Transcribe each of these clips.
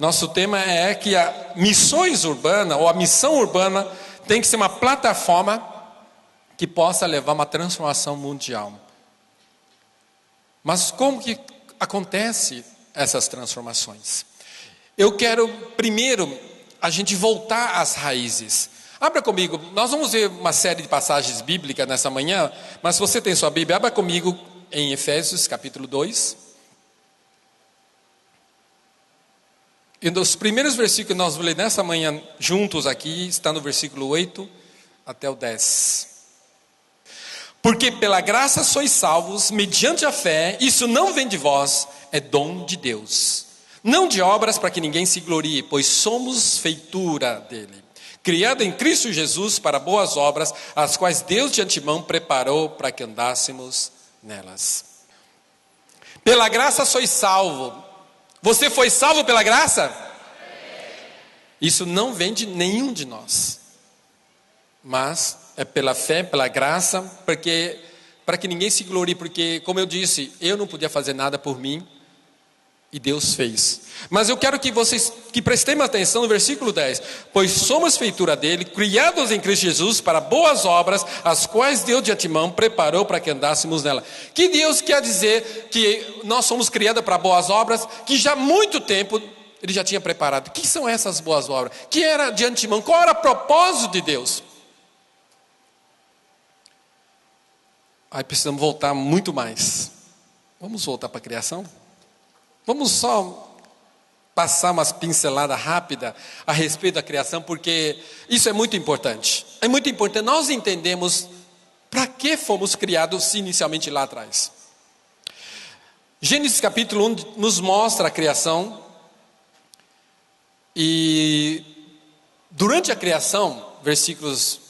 Nosso tema é que a missões urbana, ou a missão urbana, tem que ser uma plataforma que possa levar uma transformação mundial. Mas como que acontece essas transformações? Eu quero primeiro a gente voltar às raízes. Abra comigo, nós vamos ver uma série de passagens bíblicas nessa manhã, mas se você tem sua Bíblia, abra comigo em Efésios capítulo 2. E nos primeiros versículos que nós vamos ler nessa manhã juntos aqui, está no versículo 8 até o 10. Porque pela graça sois salvos, mediante a fé, isso não vem de vós, é dom de Deus. Não de obras para que ninguém se glorie, pois somos feitura dele. Criada em Cristo Jesus para boas obras, as quais Deus de antemão preparou para que andássemos nelas. Pela graça sois salvo. Você foi salvo pela graça? Isso não vem de nenhum de nós. Mas é pela fé, pela graça, para que ninguém se glorie. Porque, como eu disse, eu não podia fazer nada por mim. E Deus fez. Mas eu quero que vocês prestem atenção no versículo 10. Pois somos feitura dele, criados em Cristo Jesus para boas obras, as quais Deus de antemão preparou para que andássemos nela. Que Deus quer dizer que nós somos criados para boas obras, que já há muito tempo Ele já tinha preparado. O que são essas boas obras? Que era de antemão? Qual era o propósito de Deus? Aí precisamos voltar muito mais. Vamos voltar para a criação? Vamos só passar umas pinceladas rápidas a respeito da criação, porque isso é muito importante. É muito importante nós entendemos para que fomos criados inicialmente lá atrás. Gênesis capítulo 1 nos mostra a criação. E durante a criação, versículos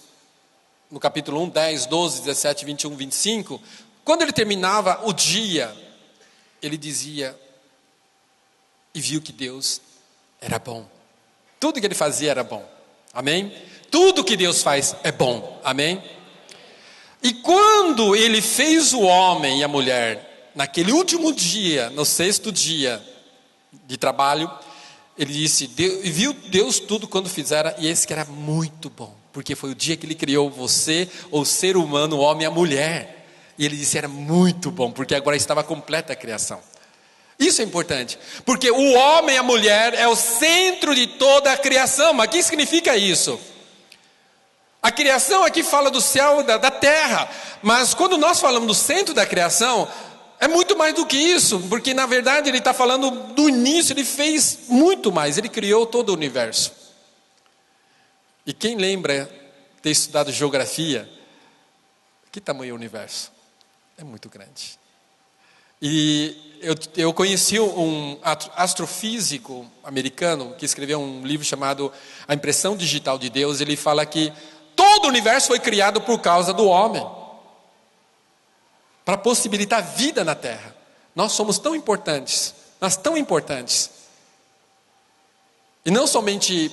no capítulo 1, 10, 12, 17, 21, 25, quando ele terminava o dia, ele dizia... E viu que Deus era bom. Tudo que ele fazia era bom. Amém? Tudo que Deus faz é bom. Amém? E quando ele fez o homem e a mulher, naquele último dia, no 6º dia de trabalho, ele disse, viu Deus tudo quando fizera, e esse que era muito bom. Porque foi o dia que ele criou você, o ser humano, o homem e a mulher. E ele disse, era muito bom, porque agora estava completa a criação. Isso é importante, porque o homem e a mulher é o centro de toda a criação. Mas o que significa isso? A criação aqui fala do céu, da terra, mas quando nós falamos do centro da criação, é muito mais do que isso, porque na verdade ele está falando do início, ele fez muito mais, ele criou todo o universo. E quem lembra ter estudado geografia, que tamanho é o universo? É muito grande. E eu conheci um astrofísico americano que escreveu um livro chamado A Impressão Digital de Deus. Ele fala que todo o universo foi criado por causa do homem, para possibilitar vida na Terra. Nós somos tão importantes, nós tão importantes. E não somente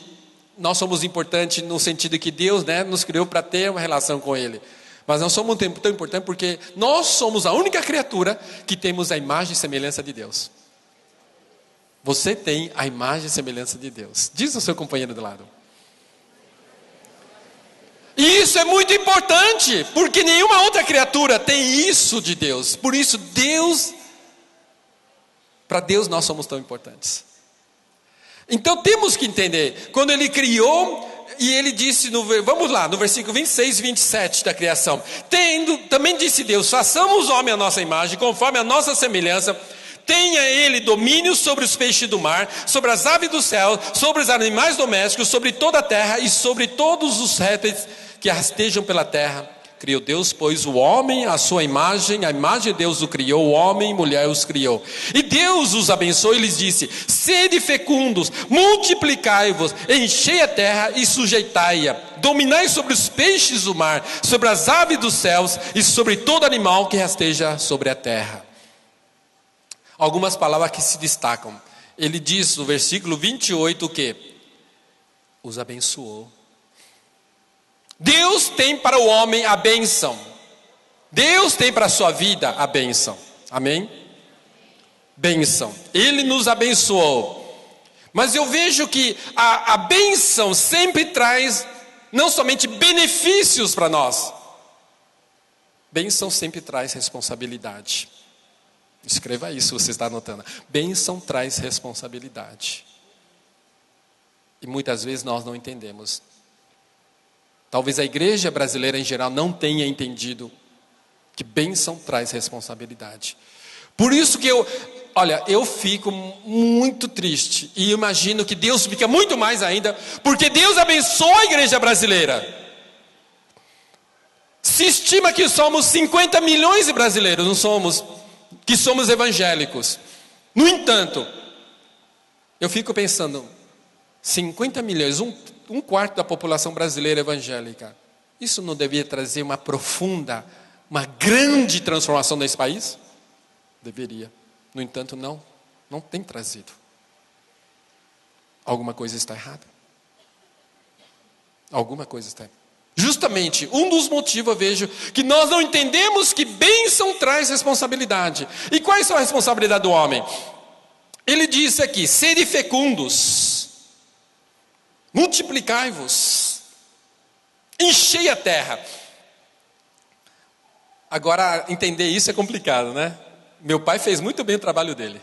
nós somos importantes no sentido que Deus, nos criou para ter uma relação com Ele. Mas nós somos tão importantes porque nós somos a única criatura que temos a imagem e semelhança de Deus. Você tem a imagem e semelhança de Deus. Diz ao seu companheiro do lado. E isso é muito importante, porque nenhuma outra criatura tem isso de Deus. Por isso para Deus nós somos tão importantes. Então temos que entender, quando Ele criou... E ele disse, vamos lá, no versículo 26 e 27 da criação. Também disse Deus, façamos o homem à nossa imagem, conforme a nossa semelhança. Tenha ele domínio sobre os peixes do mar, sobre as aves do céu, sobre os animais domésticos, sobre toda a terra e sobre todos os répteis que rastejam pela terra. Criou Deus, pois, o homem, a sua imagem, a imagem de Deus o criou, o homem e mulher os criou. E Deus os abençoou e lhes disse, sede fecundos, multiplicai-vos, enchei a terra e sujeitai-a, dominai sobre os peixes do mar, sobre as aves dos céus e sobre todo animal que rasteja sobre a terra. Algumas palavras que se destacam. Ele diz no versículo 28 o quê? Os abençoou. Deus tem para o homem a bênção. Deus tem para a sua vida a bênção. Amém? Bênção. Ele nos abençoou. Mas eu vejo que a bênção sempre traz não somente benefícios para nós. Bênção sempre traz responsabilidade. Escreva isso, você está anotando. Bênção traz responsabilidade. E muitas vezes nós não entendemos. Talvez a igreja brasileira em geral não tenha entendido que bênção traz responsabilidade. Por isso que eu fico muito triste e imagino que Deus fica muito mais ainda, porque Deus abençoa a igreja brasileira. Se estima que somos 50 milhões de brasileiros, não somos, que somos evangélicos. No entanto, eu fico pensando, 50 milhões, um quarto da população brasileira evangélica, isso não devia trazer uma profunda, uma grande transformação nesse país? Deveria. No entanto, não tem trazido. Alguma coisa está errada. Alguma coisa está errada. Justamente, um dos motivos eu vejo que nós não entendemos que bênção traz responsabilidade. E quais são a responsabilidade do homem? Ele diz aqui, sede fecundos, multiplicai-vos, enchei a terra. Agora, entender isso é complicado, né? Meu pai fez muito bem o trabalho dele.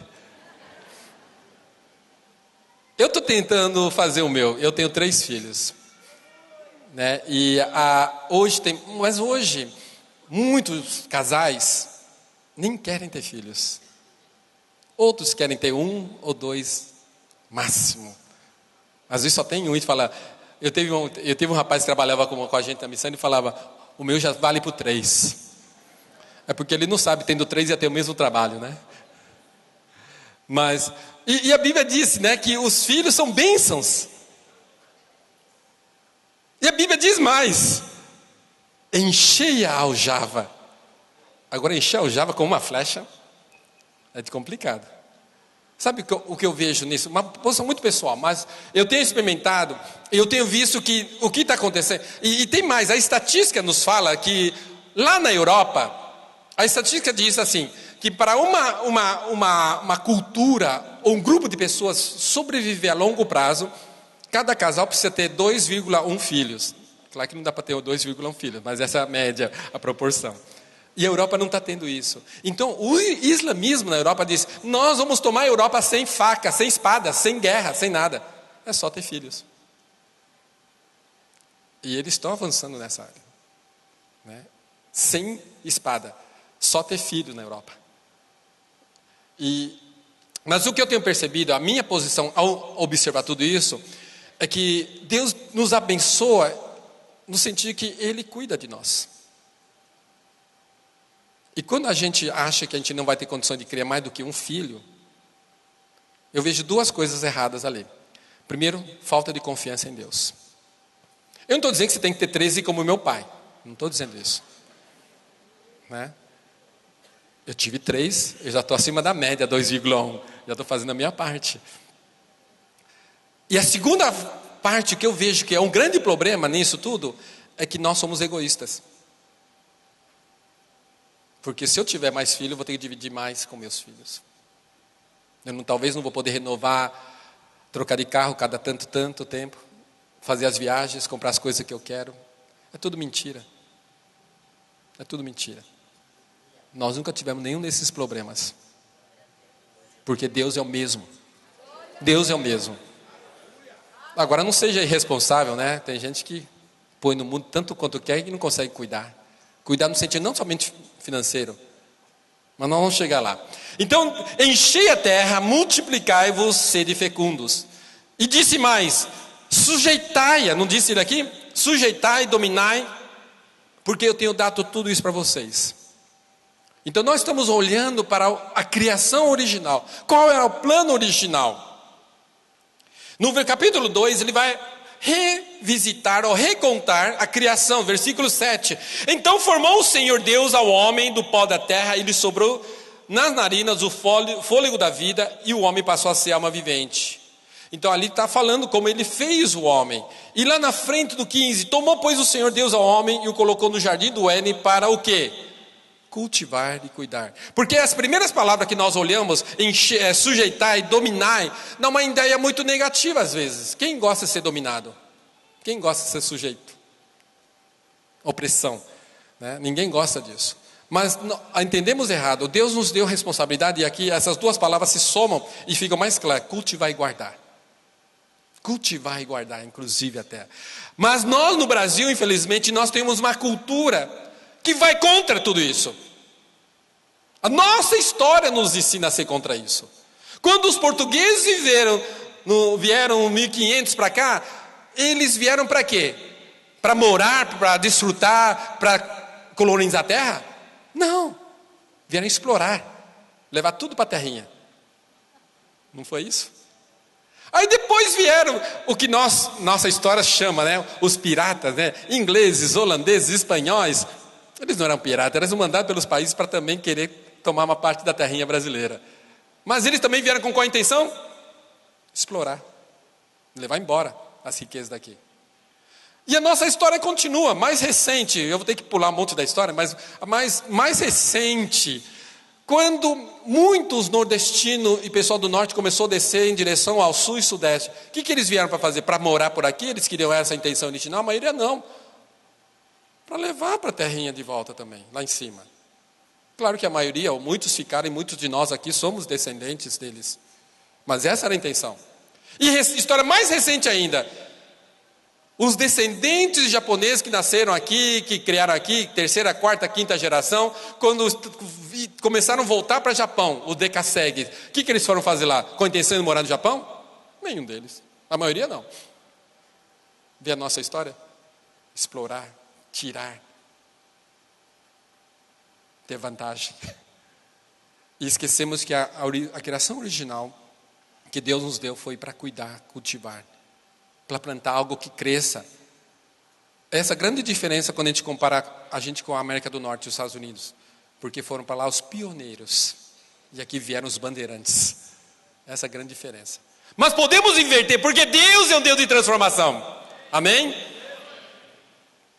Eu estou tentando fazer o meu. Eu tenho 3 filhos. Né? Hoje, muitos casais nem querem ter filhos. Outros querem ter 1 ou 2, máximo. Às vezes só tem um e fala... Eu tive um rapaz que trabalhava com a gente na missão e falava, o meu já vale por 3. É porque ele não sabe, tendo 3 ia ter o mesmo trabalho, né? Mas, e a Bíblia diz, né, que os filhos são bênçãos. E a Bíblia diz mais, enchei a aljava. Agora encher a aljava com uma flecha é complicado. Sabe o que eu vejo nisso? Uma posição muito pessoal, mas eu tenho experimentado, eu tenho visto que o que está acontecendo, e tem mais, a estatística nos fala que lá na Europa, a estatística diz assim, que para uma cultura ou um grupo de pessoas sobreviver a longo prazo, cada casal precisa ter 2,1 filhos. Claro que não dá para ter 2,1 filhos, mas essa é a média, a proporção. E a Europa não está tendo isso. Então o islamismo na Europa diz, nós vamos tomar a Europa sem faca, sem espada, sem guerra, sem nada. É só ter filhos. E eles estão avançando nessa área. Né? Sem espada. Só ter filho na Europa. Mas o que eu tenho percebido, a minha posição ao observar tudo isso, é que Deus nos abençoa no sentido que Ele cuida de nós. E quando a gente acha que a gente não vai ter condição de criar mais do que um filho, eu vejo 2 coisas erradas ali. Primeiro, falta de confiança em Deus. Eu não estou dizendo que você tem que ter 13 como meu pai. Não estou dizendo isso. Né? Eu tive 3, eu já estou acima da média, 2,1. Já estou fazendo a minha parte. E a segunda parte que eu vejo que é um grande problema nisso tudo, é que nós somos egoístas. Porque se eu tiver mais filho, eu vou ter que dividir mais com meus filhos. Talvez não vou poder renovar, trocar de carro cada tanto tempo, fazer as viagens, comprar as coisas que eu quero. É tudo mentira. É tudo mentira. Nós nunca tivemos nenhum desses problemas. Porque Deus é o mesmo. Deus é o mesmo. Agora não seja irresponsável, né? Tem gente que põe no mundo tanto quanto quer e não consegue cuidar. Cuidar no sentido não somente financeiro. Mas nós vamos chegar lá. Então, enchei a terra, multiplicai-vos, sede fecundos. E disse mais, sujeitai-a, não disse ele aqui? Sujeitai, dominai, porque eu tenho dado tudo isso para vocês. Então nós estamos olhando para a criação original. Qual era o plano original? No capítulo 2 ele vai revisitar ou recontar a criação, versículo 7. Então formou o Senhor Deus ao homem do pó da terra e lhe sobrou nas narinas o fôlego da vida e o homem passou a ser alma vivente. Então ali está falando como ele fez o homem. E lá na frente do 15, tomou pois o Senhor Deus ao homem e o colocou no jardim do Éden para o quê? cultivar e cuidar. Porque as primeiras palavras que nós olhamos, sujeitar e dominar, dá uma ideia muito negativa às vezes. Quem gosta de ser dominado? Quem gosta de ser sujeito? Opressão, né? Ninguém gosta disso. Mas entendemos errado. Deus nos deu responsabilidade, e aqui essas duas palavras se somam e ficam mais claras: cultivar e guardar. Cultivar e guardar, inclusive a terra. Mas nós no Brasil, infelizmente, nós temos uma cultura que vai contra tudo isso. A nossa história nos ensina a ser contra isso. Quando os portugueses vieram 1500 para cá, eles vieram para quê? Para morar, para desfrutar, para colonizar a terra? Não, vieram explorar, levar tudo para a terrinha. Não foi isso? Aí depois vieram o que nossa história chama, né? Os piratas, né? Ingleses, holandeses, espanhóis. Eles não eram piratas, eles eram mandados pelos países para também querer tomar uma parte da terrinha brasileira. Mas eles também vieram com qual intenção? Explorar, levar embora as riquezas daqui. E a nossa história continua, mais recente, eu vou ter que pular um monte da história, mas a mais recente, quando muitos nordestinos e pessoal do norte começou a descer em direção ao sul e sudeste, o que eles vieram para fazer? Para morar por aqui? Eles queriam essa intenção original? A maioria não. Para levar para a terrinha de volta também, lá em cima. Claro que a maioria, ou muitos ficaram, e muitos de nós aqui somos descendentes deles. Mas essa era a intenção. E história mais recente ainda, os descendentes japoneses que nasceram aqui, que criaram aqui, terceira, quarta, quinta geração, quando começaram a voltar para o Japão, o Dekasegi, o que eles foram fazer lá? Com a intenção de morar no Japão? Nenhum deles. A maioria não. Vê a nossa história? Explorar, tirar, ter vantagem. E esquecemos que a criação original que Deus nos deu foi para cuidar, cultivar, para plantar algo que cresça. Essa grande diferença quando a gente compara a gente com a América do Norte e os Estados Unidos, porque foram para lá os pioneiros e aqui vieram os bandeirantes. Essa é a grande diferença. Mas podemos inverter, porque Deus é um Deus de transformação. Amém?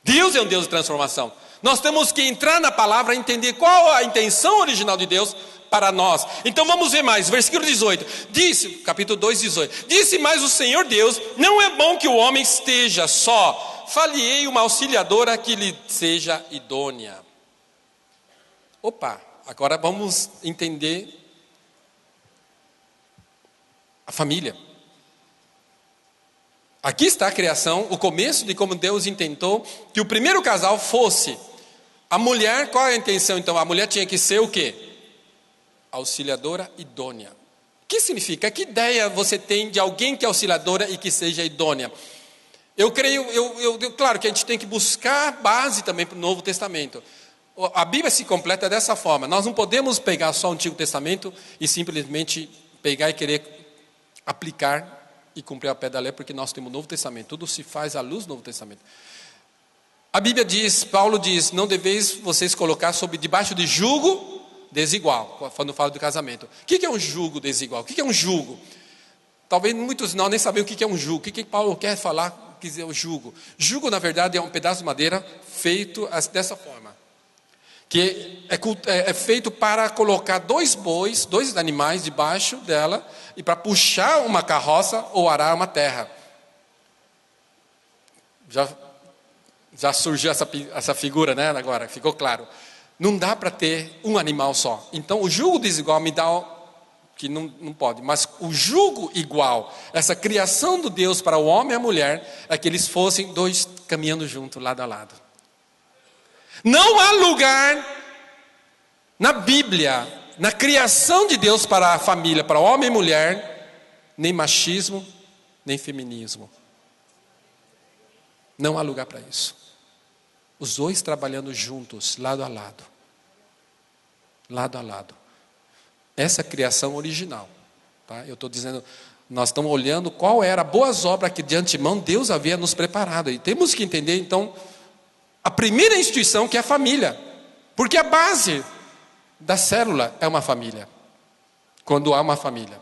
Deus é um Deus de transformação. Nós temos que entrar na palavra e entender qual a intenção original de Deus para nós. Então vamos ver mais, versículo 18. Capítulo 2, 18. Disse mais o Senhor Deus: não é bom que o homem esteja só. Far-lhe-ei uma auxiliadora que lhe seja idônea. Opa, agora vamos entender a família. Aqui está a criação, o começo de como Deus intentou que o primeiro casal fosse a mulher. Qual é a intenção então? A mulher tinha que ser o quê? Auxiliadora idônea. O que significa? Que ideia você tem de alguém que é auxiliadora e que seja idônea? Eu creio, claro que a gente tem que buscar base também para o Novo Testamento. A Bíblia se completa dessa forma. Nós não podemos pegar só o Antigo Testamento e simplesmente pegar e querer aplicar e cumprir a pé da lei, porque nós temos o Novo Testamento. Tudo se faz à luz do Novo Testamento. A Bíblia diz, Paulo diz: não deveis vocês colocar debaixo de jugo desigual, quando fala do casamento. O que é um jugo desigual? O que é um jugo? Talvez muitos de nós nem sabem o que é um jugo. O que Paulo quer falar, quer dizer o jugo? Jugo, na verdade, é um pedaço de madeira feito dessa forma, que é feito para colocar dois animais debaixo dela, e para puxar uma carroça ou arar uma terra. Já surgiu essa figura, né? Agora, ficou claro. Não dá para ter um animal só. Então, o jugo desigual me dá que não pode. Mas o jugo igual, essa criação do Deus para o homem e a mulher, é que eles fossem dois caminhando juntos, lado a lado. Não há lugar na Bíblia, na criação de Deus para a família, para homem e mulher, nem machismo, nem feminismo. Não há lugar para isso. Os dois trabalhando juntos, lado a lado. Lado a lado. Essa é a criação original. Tá? Eu estou dizendo, nós estamos olhando qual era a boas obras que de antemão Deus havia nos preparado. E temos que entender, então, a primeira instituição que é a família. Porque a base da célula é uma família. Quando há uma família.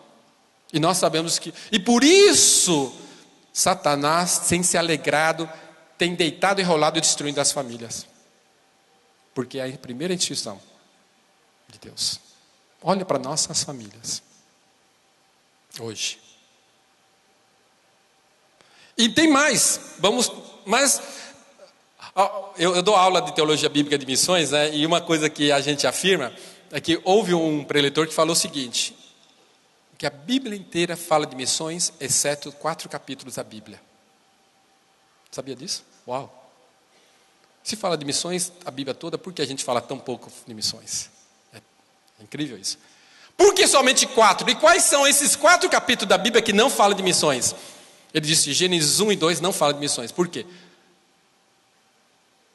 E nós sabemos que... E por isso, Satanás tem se alegrado, tem deitado e rolado e destruindo as famílias. Porque é a primeira instituição. de Deus. Olha para nossas famílias. Hoje. E tem mais. Eu dou aula de teologia bíblica de missões, né? E uma coisa que a gente afirma é que houve um preletor que falou o seguinte: que a Bíblia inteira fala de missões, exceto 4 capítulos da Bíblia. Sabia disso? Uau! Se fala de missões, a Bíblia toda, por que a gente fala tão pouco de missões? É incrível isso. Por que somente 4? E quais são esses 4 capítulos da Bíblia que não falam de missões? Ele disse, Gênesis 1 e 2 não fala de missões. Por quê?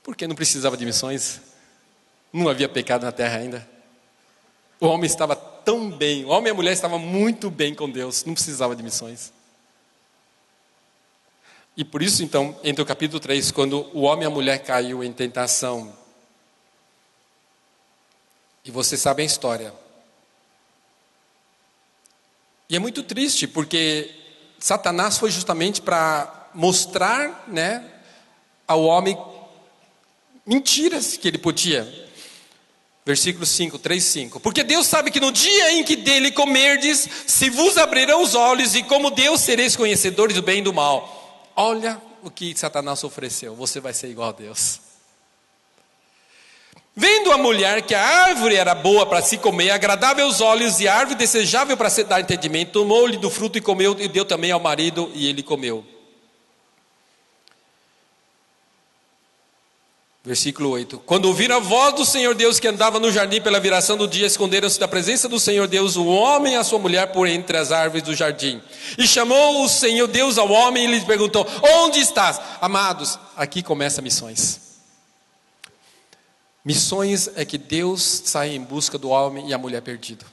Porque não precisava de missões. Não havia pecado na terra ainda. O homem estava tão bem, o homem e a mulher estavam muito bem com Deus, não precisava de missões. E por isso, então, entre o capítulo 3, quando o homem e a mulher caiu em tentação, e vocês sabem a história. E é muito triste, porque Satanás foi justamente para mostrar, né, ao homem mentiras que ele podia. Versículo 5, 3, 5. Porque Deus sabe que no dia em que dele comerdes, se vos abrirão os olhos, e como Deus sereis conhecedores do bem e do mal. Olha o que Satanás ofereceu, você vai ser igual a Deus. Vendo a mulher que a árvore era boa para se comer, agradável aos olhos, e a árvore desejável para se dar entendimento, tomou-lhe do fruto e comeu, e deu também ao marido, e ele comeu. Versículo 8. Quando ouviram a voz do Senhor Deus que andava no jardim pela viração do dia, esconderam-se da presença do Senhor Deus, o homem e a sua mulher, por entre as árvores do jardim. E chamou o Senhor Deus ao homem e lhe perguntou, onde estás? Amados, aqui começa missões. Missões é que Deus sai em busca do homem e a mulher perdido.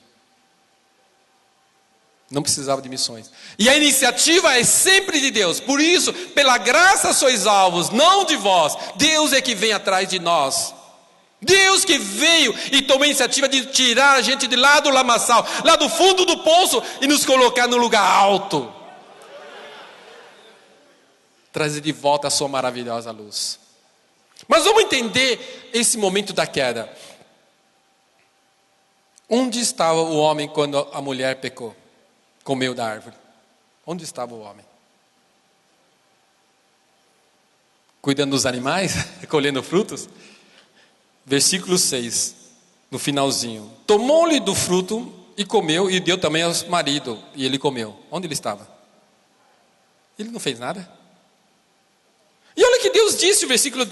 Não precisava de missões. E a iniciativa é sempre de Deus. Por isso, pela graça sois alvos, não de vós. Deus é que vem atrás de nós. Deus que veio e tomou a iniciativa de tirar a gente de lá do lamaçal, lá do fundo do poço, e nos colocar no lugar alto. Trazer de volta a sua maravilhosa luz. Mas vamos entender esse momento da queda. Onde estava o homem quando a mulher pecou? Comeu da árvore. Onde estava o homem? Cuidando dos animais? Colhendo frutos? Versículo 6, no finalzinho. Tomou-lhe do fruto e comeu, e deu também ao marido, e ele comeu. Onde ele estava? Ele não fez nada. E olha que Deus disse, versículo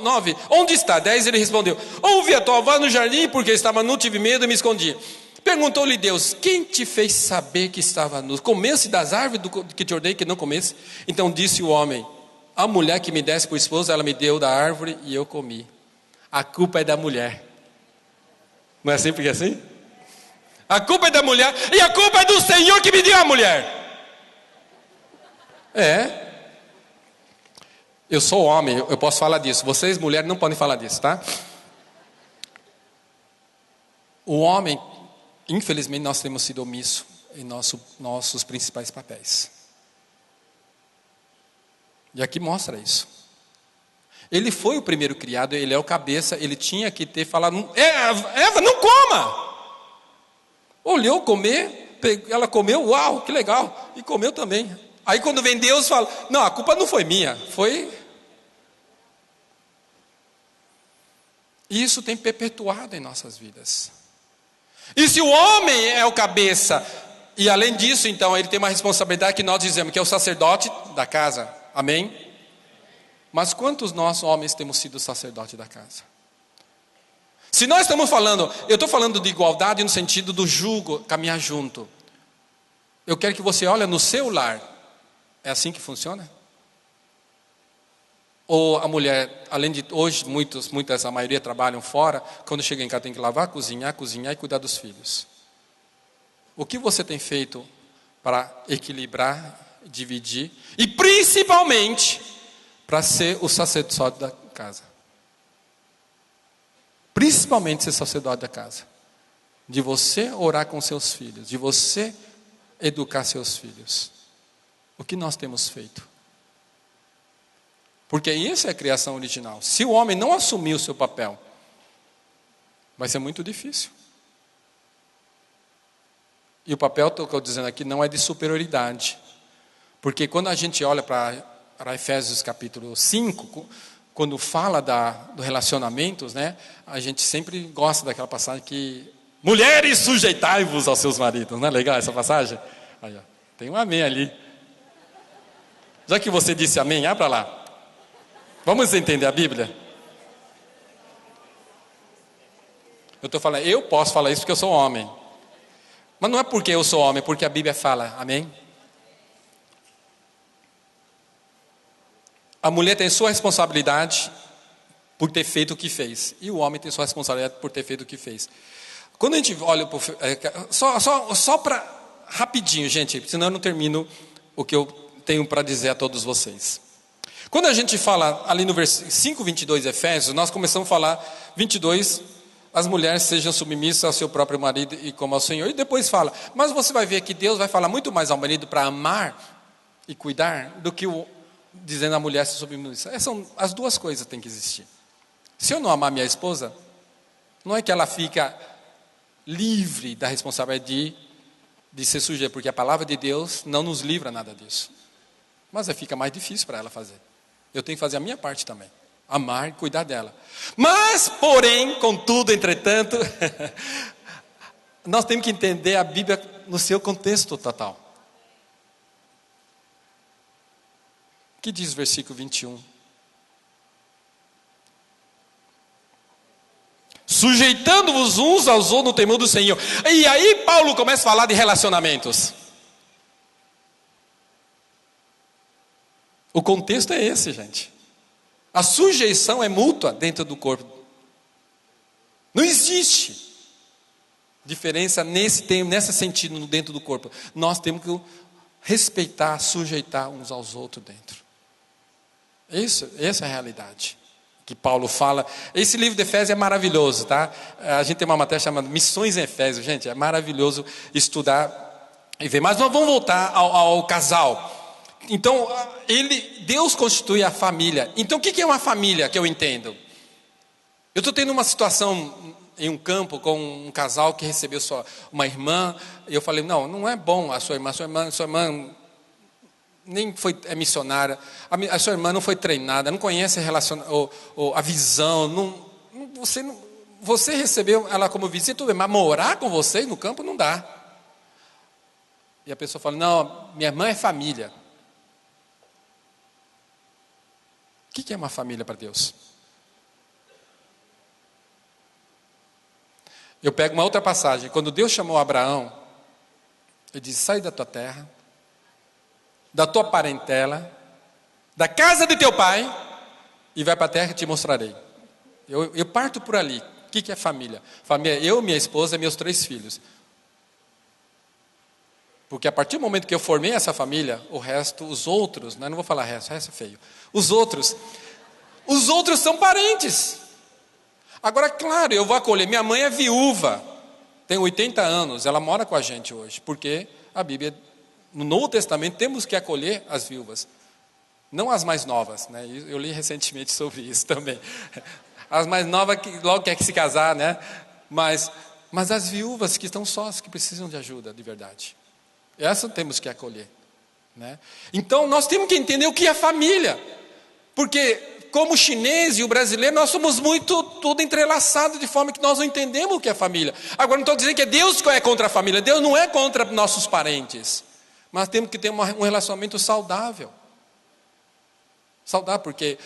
9, onde está? 10, ele respondeu, ouvi a tua voz no jardim, porque estava nu, tive medo e me escondi. Perguntou-lhe Deus, quem te fez saber que estava nu? Comesse das árvores que te ordenei que não comesse? Então disse o homem, a mulher que me desse por esposa, ela me deu da árvore e eu comi. A culpa é da mulher. Não é sempre que é assim? A culpa é da mulher e a culpa é do Senhor que me deu a mulher. É. Eu sou homem, eu posso falar disso. Vocês, mulheres, não podem falar disso, tá? O homem, infelizmente, nós temos sido omissos em nossos principais papéis. E aqui mostra isso. Ele foi o primeiro criado, ele é o cabeça, ele tinha que ter falado, Eva, não coma! Olhou comer, ela comeu, uau, que legal, e comeu também. Aí quando vem Deus, fala, não, a culpa não foi minha, foi... E isso tem perpetuado em nossas vidas. E se o homem é o cabeça, e além disso, então, ele tem uma responsabilidade que nós dizemos, que é o sacerdote da casa, amém? Mas quantos nós, homens, temos sido sacerdote da casa? Se nós estamos falando, eu estou falando de igualdade no sentido do jugo, caminhar junto. Eu quero que você olhe no seu lar. É assim que funciona? Ou a mulher, além de hoje, muitas, a maioria trabalham fora, quando chega em casa tem que lavar, cozinhar e cuidar dos filhos. O que você tem feito para equilibrar, dividir e principalmente para ser o sacerdote da casa? Principalmente ser sacerdote da casa. De você orar com seus filhos, de você educar seus filhos. O que nós temos feito? Porque isso é a criação original. Se o homem não assumir o seu papel, Vai ser muito difícil. E o papel que eu estou dizendo aqui não é de superioridade. Porque quando a gente olha para Efésios capítulo 5, quando fala do relacionamentos, né, a gente sempre gosta daquela passagem que mulheres, sujeitai-vos aos seus maridos. Não é legal essa passagem? Aí, ó, tem um amém ali. Já que você disse amém, abra lá. Vamos entender a Bíblia? Eu estou falando, eu posso falar isso porque eu sou homem. Mas não é porque eu sou homem, é porque a Bíblia fala, amém? A mulher tem sua responsabilidade por ter feito o que fez. E o homem tem sua responsabilidade por ter feito o que fez. Quando a gente olha... Só para... Rapidinho, gente, senão eu não termino o que eu tenho para dizer a todos vocês. Quando a gente fala ali no versículo 5:22 Efésios, nós começamos a falar 22, as mulheres sejam submissas ao seu próprio marido e como ao Senhor. E depois fala, mas você vai ver que Deus vai falar muito mais ao marido para amar e cuidar do que dizendo a mulher se submissa. As duas coisas têm que existir. Se eu não amar minha esposa, não é que ela fica livre da responsabilidade de ser sujeita, porque a palavra de Deus não nos livra nada disso. Mas fica mais difícil para ela fazer. Eu tenho que fazer a minha parte também. Amar e cuidar dela. Mas, porém, contudo, entretanto, nós temos que entender a Bíblia no seu contexto total. O que diz o versículo 21? Sujeitando-vos uns aos outros no temor do Senhor. E aí Paulo começa a falar de relacionamentos. O contexto é esse, gente. A sujeição é mútua dentro do corpo. Não existe diferença nesse sentido dentro do corpo. Nós temos que respeitar, sujeitar uns aos outros dentro. Essa é a realidade que Paulo fala. Esse livro de Efésios é maravilhoso, tá? A gente tem uma matéria chamada Missões em Efésios, gente, é maravilhoso estudar e ver. Mas nós vamos voltar ao casal. Então, Deus constitui a família. Então, o que é uma família que eu entendo? Eu estou tendo uma situação em um campo com um casal que recebeu uma irmã, e eu falei, não é bom a sua irmã nem é missionária, a sua irmã não foi treinada, não conhece a visão, você recebeu ela como visita, mas morar com você no campo não dá. E a pessoa fala, não, minha irmã é família. O que é uma família para Deus? Eu pego uma outra passagem. Quando Deus chamou Abraão, ele disse, sai da tua terra, da tua parentela, da casa de teu pai, e vai para a terra que te mostrarei. Eu parto por ali. O que é família? Família é eu, minha esposa e meus 3 filhos. Porque a partir do momento que eu formei essa família, o resto, os outros, não vou falar resto é feio. Os outros são parentes. Agora, claro, eu vou acolher. Minha mãe é viúva, tem 80 anos, ela mora com a gente hoje, porque a Bíblia, no Novo Testamento, temos que acolher as viúvas. Não as mais novas, né? Eu li recentemente sobre isso também. As mais novas que logo quer se casar, né? Mas as viúvas que estão sós, que precisam de ajuda, de verdade. Essas temos que acolher, né? Então, nós temos que entender o que é família. Porque, como o chinês e o brasileiro, nós somos tudo entrelaçado, de forma que nós não entendemos o que é família. Agora, não estou dizendo que é Deus que é contra a família. Deus não é contra nossos parentes. Mas temos que ter um relacionamento saudável. Saudável, porque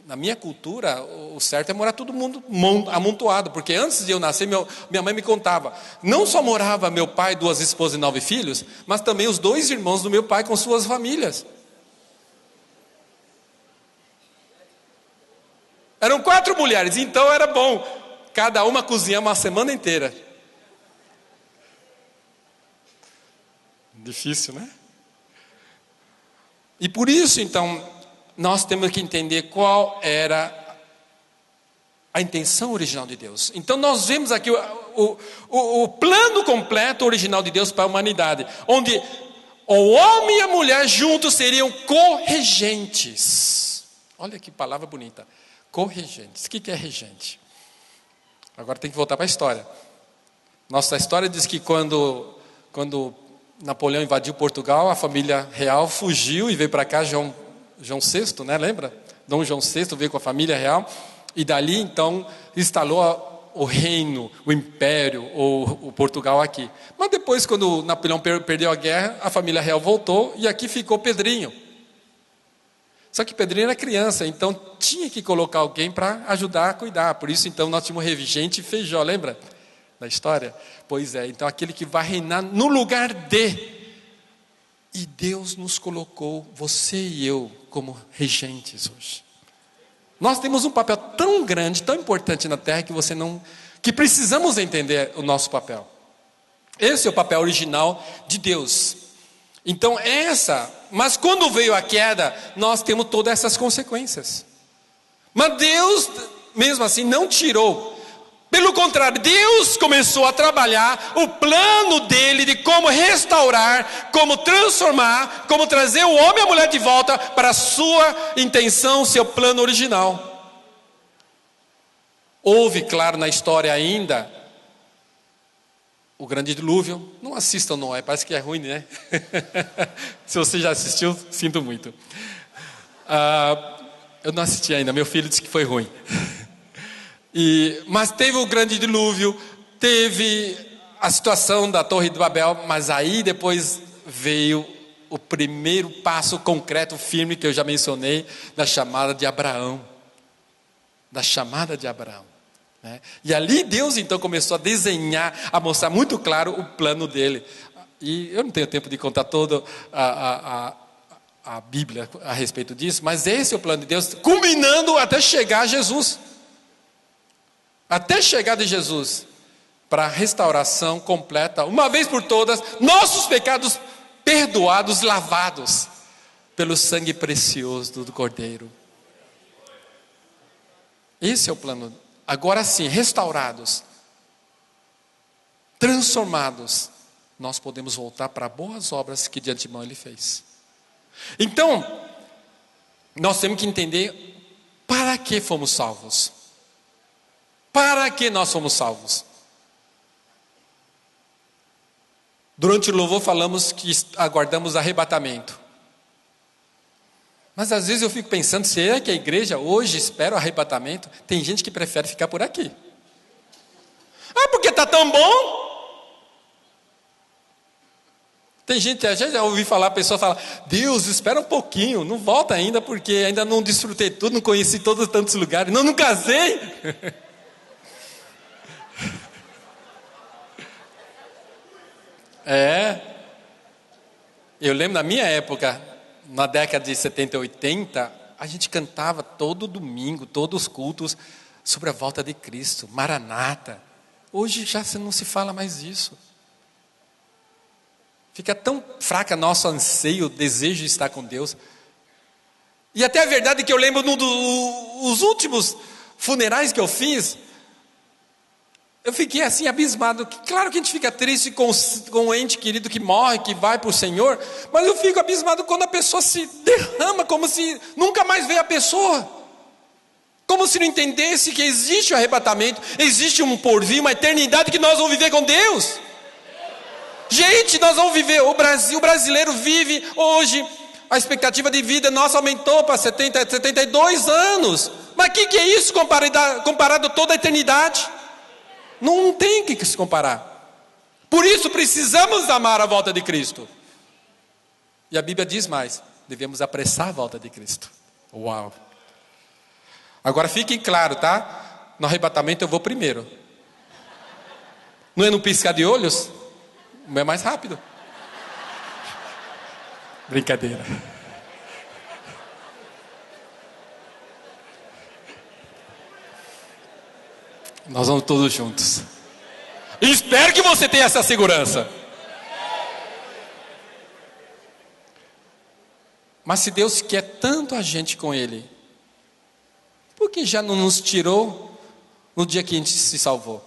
na minha cultura, o certo é morar todo mundo amontoado. Porque antes de eu nascer, minha mãe me contava. Não só morava meu pai, 2 esposas e 9 filhos, mas também os 2 irmãos do meu pai com suas famílias. Eram 4 mulheres, então era bom. Cada uma cozinhava uma semana inteira. Difícil, né? E por isso, então, nós temos que entender qual era a intenção original de Deus. Então nós vemos aqui o plano completo original de Deus para a humanidade. Onde o homem e a mulher juntos seriam corregentes. Olha que palavra bonita. Corregentes. O que é regente? Agora tem que voltar para a história. Nossa história diz que quando Napoleão invadiu Portugal, a família real fugiu e veio para cá, João VI, né? Lembra? Dom João VI veio com a família real e dali então instalou o reino, o império, o Portugal aqui. Mas depois, quando Napoleão perdeu a guerra, a família real voltou e aqui ficou Pedrinho. Só que Pedrinho era criança, então tinha que colocar alguém para ajudar a cuidar. Por isso então nós tínhamos regente Feijó, lembra da história? Pois é, então aquele que vai reinar no lugar de... E Deus nos colocou, você e eu, como regentes hoje. Nós temos um papel tão grande, tão importante na terra que precisamos entender o nosso papel. Esse é o papel original de Deus. Então mas quando veio a queda, nós temos todas essas consequências. Mas Deus, mesmo assim, não tirou. Pelo contrário, Deus começou a trabalhar o plano dele de como restaurar, como transformar, como trazer o homem e a mulher de volta para a sua intenção, seu plano original. Houve, claro, na história ainda, o grande dilúvio. Não assistam Noé, parece que é ruim, né? Se você já assistiu, sinto muito. Eu não assisti ainda, meu filho disse que foi ruim. Mas teve o grande dilúvio, teve a situação da Torre de Babel, mas aí depois veio o primeiro passo concreto, firme, que eu já mencionei, da chamada de Abraão. Né? E ali Deus então começou a desenhar, a mostrar muito claro o plano dele. E eu não tenho tempo de contar toda a Bíblia a respeito disso, mas esse é o plano de Deus, culminando até chegar a Jesus. Até chegar de Jesus, para a restauração completa, uma vez por todas, nossos pecados perdoados, lavados, pelo sangue precioso do Cordeiro. Esse é o plano. Agora sim, restaurados, transformados, nós podemos voltar para boas obras que de antemão Ele fez. Então, nós temos que entender para que fomos salvos. Para que nós fomos salvos? Durante o louvor falamos que aguardamos arrebatamento. Mas às vezes eu fico pensando, será que a igreja hoje espera o arrebatamento? Tem gente que prefere ficar por aqui. Porque está tão bom. Tem gente, a gente já ouvi falar, a pessoa fala, Deus, espera um pouquinho, não volta ainda, porque ainda não desfrutei tudo, não conheci todos tantos lugares, não casei. Eu lembro na minha época, na década de 70 e 80, a gente cantava todo domingo, todos os cultos, sobre a volta de Cristo, Maranata. Hoje já não se fala mais isso. Fica tão fraca nosso anseio, desejo de estar com Deus. E até a verdade é que eu lembro dos últimos funerais que eu fiz, eu fiquei assim abismado. Claro que a gente fica triste com o ente querido que morre, que vai para o Senhor, mas eu fico abismado quando a pessoa se derrama, como se nunca mais veio a pessoa, como se não entendesse que existe o arrebatamento, existe um porvir, uma eternidade que nós vamos viver com Deus. Gente, nós vamos viver, o brasileiro vive hoje, a expectativa de vida nossa aumentou para 72 anos, mas o que é isso comparado a toda a eternidade? Não tem o que se comparar. Por isso precisamos amar a volta de Cristo. E a Bíblia diz mais, devemos apressar a volta de Cristo. Uau! Agora fique claro, tá? No arrebatamento eu vou primeiro. Não é no piscar de olhos? O meu é mais rápido. Brincadeira. Nós vamos todos juntos. Espero que você tenha essa segurança. Mas se Deus quer tanto a gente com Ele, por que já não nos tirou no dia que a gente se salvou?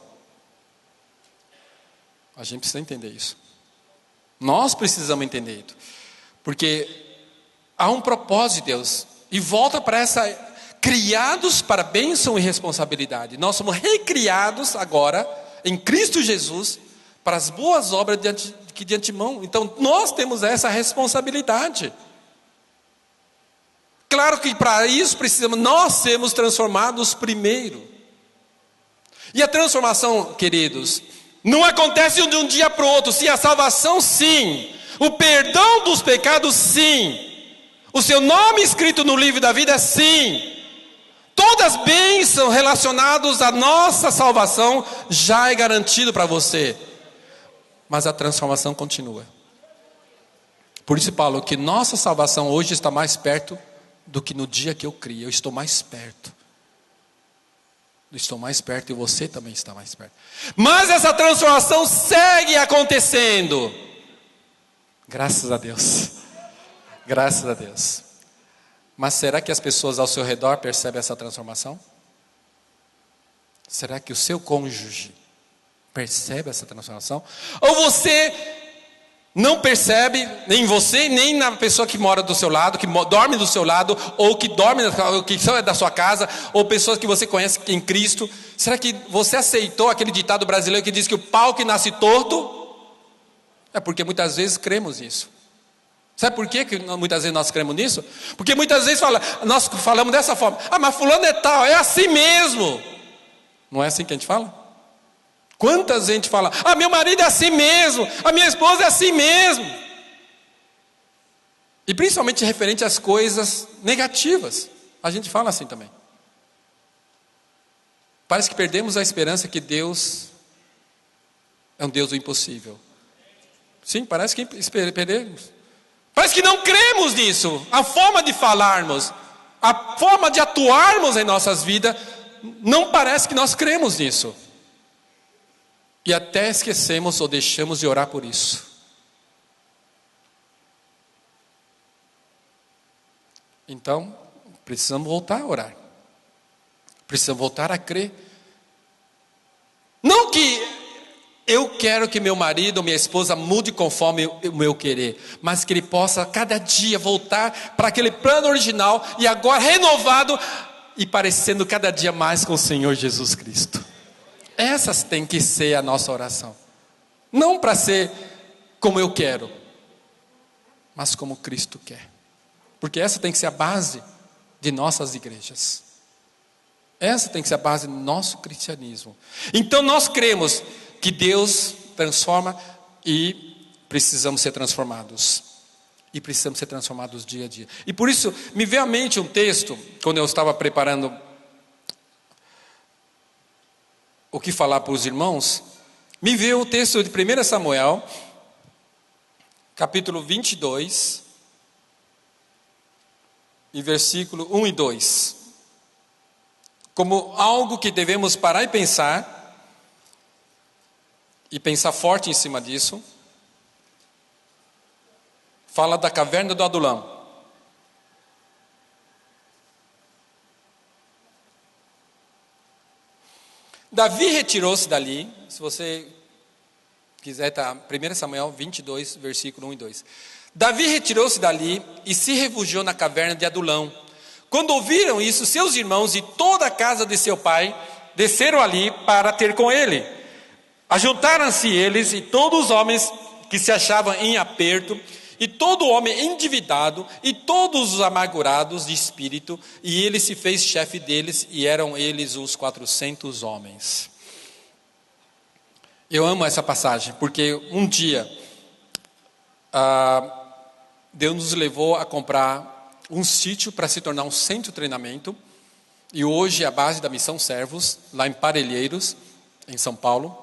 A gente precisa entender isso. Nós precisamos entender isso. Porque há um propósito de Deus. E volta para essa... criados para bênção e responsabilidade. Nós somos recriados agora, em Cristo Jesus, para as boas obras de antemão. Então, nós temos essa responsabilidade. Claro que para isso precisamos, nós sermos transformados primeiro. E a transformação, queridos, não acontece de um dia para o outro. Sim, a salvação, sim. O perdão dos pecados, sim. O seu nome escrito no livro da vida, sim. Todas as bênçãos relacionadas à nossa salvação já é garantido para você. Mas a transformação continua. Por isso, Paulo, que nossa salvação hoje está mais perto do que no dia que eu criei. Eu estou mais perto. Eu estou mais perto e você também está mais perto. Mas essa transformação segue acontecendo. Graças a Deus. Graças a Deus. Mas será que as pessoas ao seu redor percebem essa transformação? Será que o seu cônjuge percebe essa transformação? Ou você não percebe, nem você, nem na pessoa que mora do seu lado, que dorme do seu lado, ou que dorme, que são da sua casa, ou pessoas que você conhece em Cristo? Será que você aceitou aquele ditado brasileiro que diz que o pau que nasce torto? É porque muitas vezes cremos nisso. Sabe por que muitas vezes nós cremos nisso? Porque muitas vezes nós falamos dessa forma: ah, mas fulano é tal, é assim mesmo. Não é assim que a gente fala? Quantas gente fala: ah, meu marido é assim mesmo, a minha esposa é assim mesmo. E principalmente referente às coisas negativas, a gente fala assim também. Parece que perdemos a esperança que Deus é um Deus do impossível. Sim, parece que perdemos. Parece que não cremos nisso. A forma de falarmos, a forma de atuarmos em nossas vidas, não parece que nós cremos nisso. E até esquecemos ou deixamos de orar por isso. Então, precisamos voltar a orar. Precisamos voltar a crer. Não que eu quero que meu marido ou minha esposa mude conforme o meu querer, mas que ele possa cada dia voltar para aquele plano original e agora renovado e parecendo cada dia mais com o Senhor Jesus Cristo. Essas tem que ser a nossa oração. Não para ser como eu quero, mas como Cristo quer. Porque essa tem que ser a base de nossas igrejas. Essa tem que ser a base do nosso cristianismo. Então nós cremos que Deus transforma e precisamos ser transformados. E precisamos ser transformados dia a dia. E por isso, me veio à mente um texto, quando eu estava preparando o que falar para os irmãos, me veio o texto de 1 Samuel, capítulo 22, e versículo 1 e 2. Como algo que devemos parar e pensar forte em cima disso. Fala da caverna do Adulão. Davi retirou-se dali. Se você quiser, está 1 Samuel 22, versículo 1 e 2. Davi retirou-se dali e se refugiou na caverna de Adulão. Quando ouviram isso, seus irmãos e toda a casa de seu pai desceram ali para ter com ele. Ajuntaram-se eles e todos os homens que se achavam em aperto, e todo homem endividado, e todos os amargurados de espírito, e ele se fez chefe deles, e eram eles os 400 homens. Eu amo essa passagem, porque um dia, Deus nos levou a comprar um sítio para se tornar um centro de treinamento, e hoje é a base da Missão Servos, lá em Parelheiros, em São Paulo.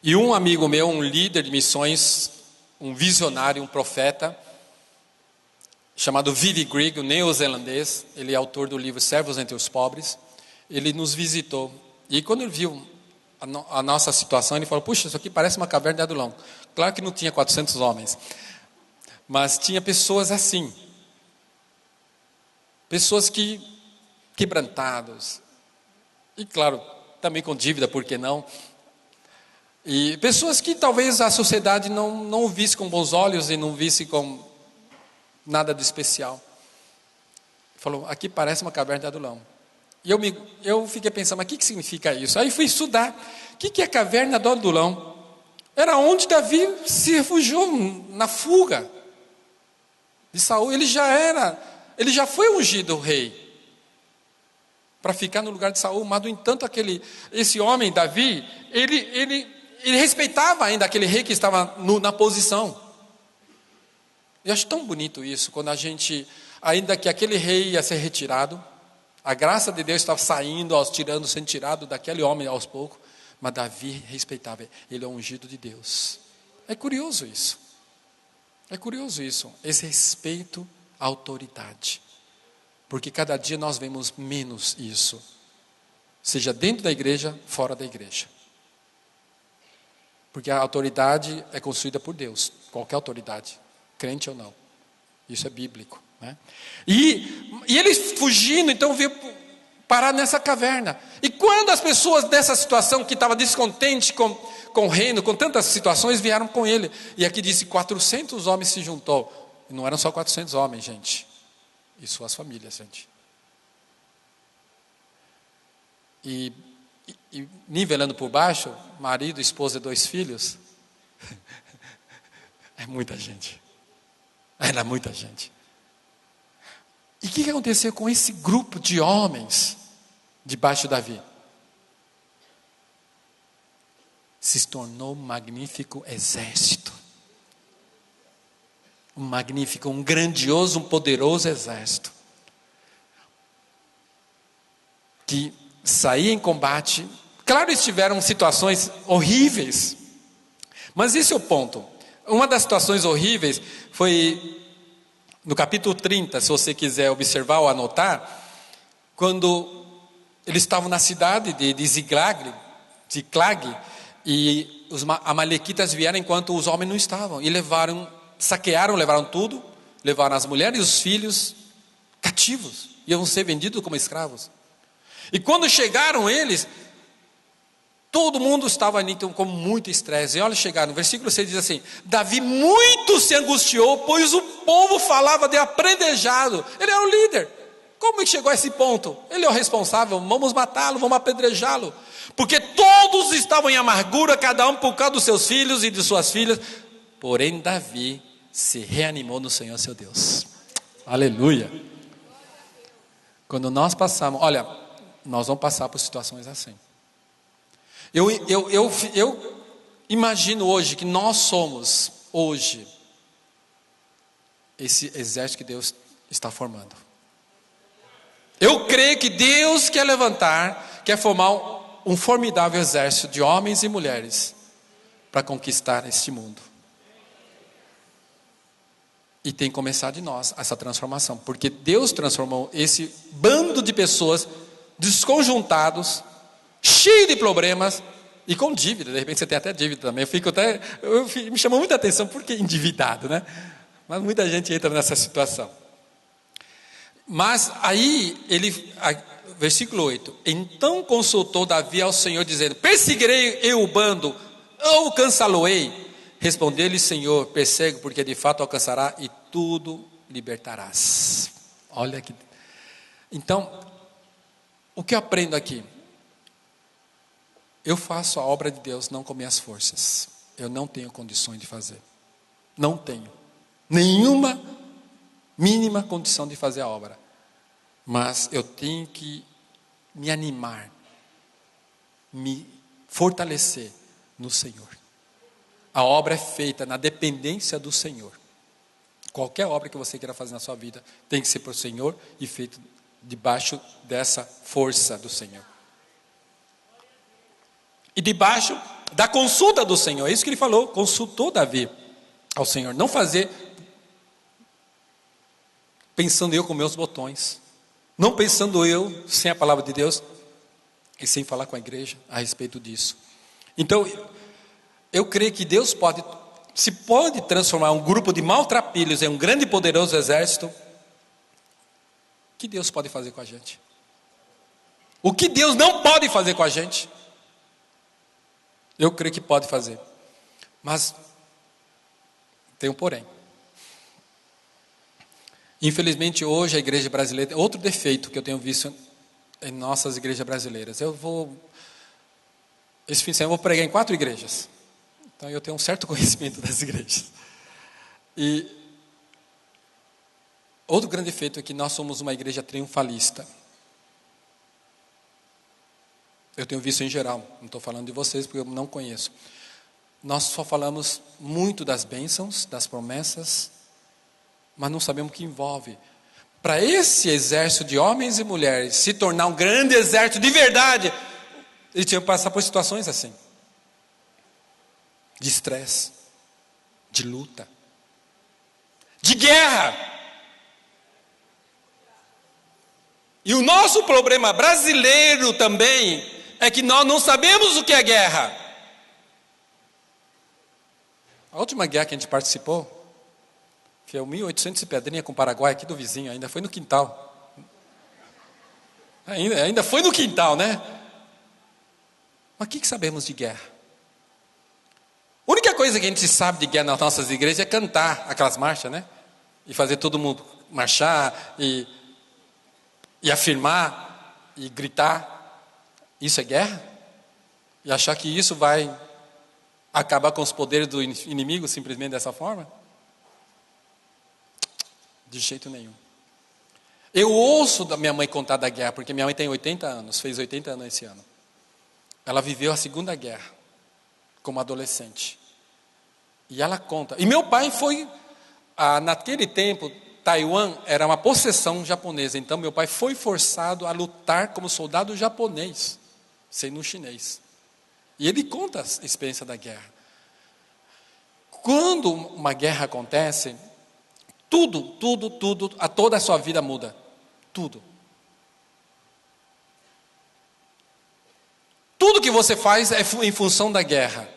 E um amigo meu, um líder de missões, um visionário, um profeta, chamado Vivi Grigg, um neozelandês, ele é autor do livro Servos entre os Pobres, ele nos visitou. E quando ele viu a nossa situação, ele falou: puxa, isso aqui parece uma caverna de Adulão. Claro que não tinha 400 homens, mas tinha pessoas assim. Pessoas quebrantados. E claro, também com dívida, por que não? E pessoas que talvez a sociedade não visse com bons olhos e não visse com nada de especial. Falou, aqui parece uma caverna de Adulão. E eu fiquei pensando, mas o que significa isso? Aí fui estudar. O que é a caverna do Adulão? Era onde Davi se refugiou na fuga de Saul. Ele já foi ungido rei para ficar no lugar de Saul, mas no entanto esse homem, Davi, ele respeitava ainda aquele rei que estava na posição. Eu acho tão bonito isso, quando a gente, ainda que aquele rei ia ser retirado, a graça de Deus estava saindo, sendo tirado daquele homem aos poucos, mas Davi respeitava, ele é o ungido de Deus. É curioso isso, esse respeito à autoridade, porque cada dia nós vemos menos isso, seja dentro da igreja, fora da igreja, porque a autoridade é construída por Deus, qualquer autoridade, crente ou não, isso é bíblico, né? E ele fugindo, então veio parar nessa caverna. E quando as pessoas dessa situação, que estava descontente com o reino, com tantas situações, vieram com ele, e aqui disse 400 homens se juntou, e não eram só 400 homens, gente, e suas famílias, gente, e nivelando por baixo, marido, esposa e 2 filhos, é muita gente. Era muita gente. E o que aconteceu com esse grupo de homens debaixo de Davi? Se tornou um magnífico exército. Um magnífico, um grandioso, um poderoso exército. Que saía em combate. Claro, eles tiveram situações horríveis. Mas esse é o ponto. Uma das situações horríveis foi no capítulo 30, se você quiser observar ou anotar, quando eles estavam na cidade de Ziklag, e os amalequitas vieram enquanto os homens não estavam, e saquearam, levaram tudo, levaram as mulheres e os filhos cativos, iam ser vendidos como escravos. E quando chegaram eles, todo mundo estava ali então, com muito estresse. E olha, chegaram, no versículo 6 diz assim: Davi muito se angustiou, pois o povo falava de apredejado. Ele era o líder. Como é que chegou a esse ponto? Ele é o responsável, vamos matá-lo, vamos apedrejá-lo. Porque todos estavam em amargura, cada um por causa dos seus filhos e de suas filhas. Porém Davi se reanimou no Senhor seu Deus. Aleluia. Quando nós passamos, olha, nós vamos passar por situações assim. Eu imagino hoje que nós somos, hoje, esse exército que Deus está formando. Eu creio que Deus quer formar um formidável exército de homens e mulheres para conquistar este mundo. E tem que começar de nós essa transformação, porque Deus transformou esse bando de pessoas desconjuntados, cheio de problemas e com dívida. De repente você tem até dívida também. Me chamou muita atenção porque endividado, né? Mas muita gente entra nessa situação. Mas aí versículo 8: então consultou Davi ao Senhor dizendo: perseguirei eu o bando, ou alcançá-lo-ei? Respondeu-lhe: Senhor, persegue, porque de fato alcançará e tudo libertarás. Olha aqui. Então, o que eu aprendo aqui? Eu faço a obra de Deus não com minhas forças. Eu não tenho condições de fazer. Não tenho. Nenhuma mínima condição de fazer a obra. Mas eu tenho que me animar, me fortalecer no Senhor. A obra é feita na dependência do Senhor. Qualquer obra que você queira fazer na sua vida tem que ser para o Senhor e feito debaixo dessa força do Senhor. E debaixo da consulta do Senhor. É isso que ele falou, consultou Davi ao Senhor. Não fazer pensando eu com meus botões. Não pensando eu sem a palavra de Deus e sem falar com a igreja a respeito disso. Então, eu creio que Deus pode transformar um grupo de maltrapilhos em um grande e poderoso exército. O que Deus pode fazer com a gente? O que Deus não pode fazer com a gente? Eu creio que pode fazer. Mas tem um porém. Infelizmente, hoje a igreja brasileira, outro defeito que eu tenho visto em nossas igrejas brasileiras. Esse fim de semana eu vou pregar em 4 igrejas. Então eu tenho um certo conhecimento das igrejas. E outro grande defeito é que nós somos uma igreja triunfalista. Eu tenho visto em geral, não estou falando de vocês porque eu não conheço. Nós só falamos muito das bênçãos, das promessas, mas não sabemos o que envolve. Para esse exército de homens e mulheres se tornar um grande exército de verdade, eles tinham que passar por situações assim. De estresse, de luta, de guerra. E o nosso problema brasileiro também é que nós não sabemos o que é guerra. A última guerra que a gente participou, que é o 1800 e pedrinha com o Paraguai, aqui do vizinho, ainda foi no quintal. Ainda foi no quintal, né? Mas o que sabemos de guerra? A única coisa que a gente sabe de guerra nas nossas igrejas é cantar aquelas marchas, né? E fazer todo mundo marchar e afirmar e gritar. Isso é guerra? E achar que isso vai acabar com os poderes do inimigo simplesmente dessa forma? De jeito nenhum. Eu ouço da minha mãe contar da guerra, porque minha mãe tem 80 anos, fez 80 anos esse ano. Ela viveu a Segunda Guerra como adolescente. E ela conta. E meu pai foi, naquele tempo, Taiwan era uma possessão japonesa. Então meu pai foi forçado a lutar como soldado japonês, sendo um chinês. E ele conta a experiência da guerra. Quando uma guerra acontece, tudo, toda a sua vida muda. Tudo. Tudo que você faz é em função da guerra.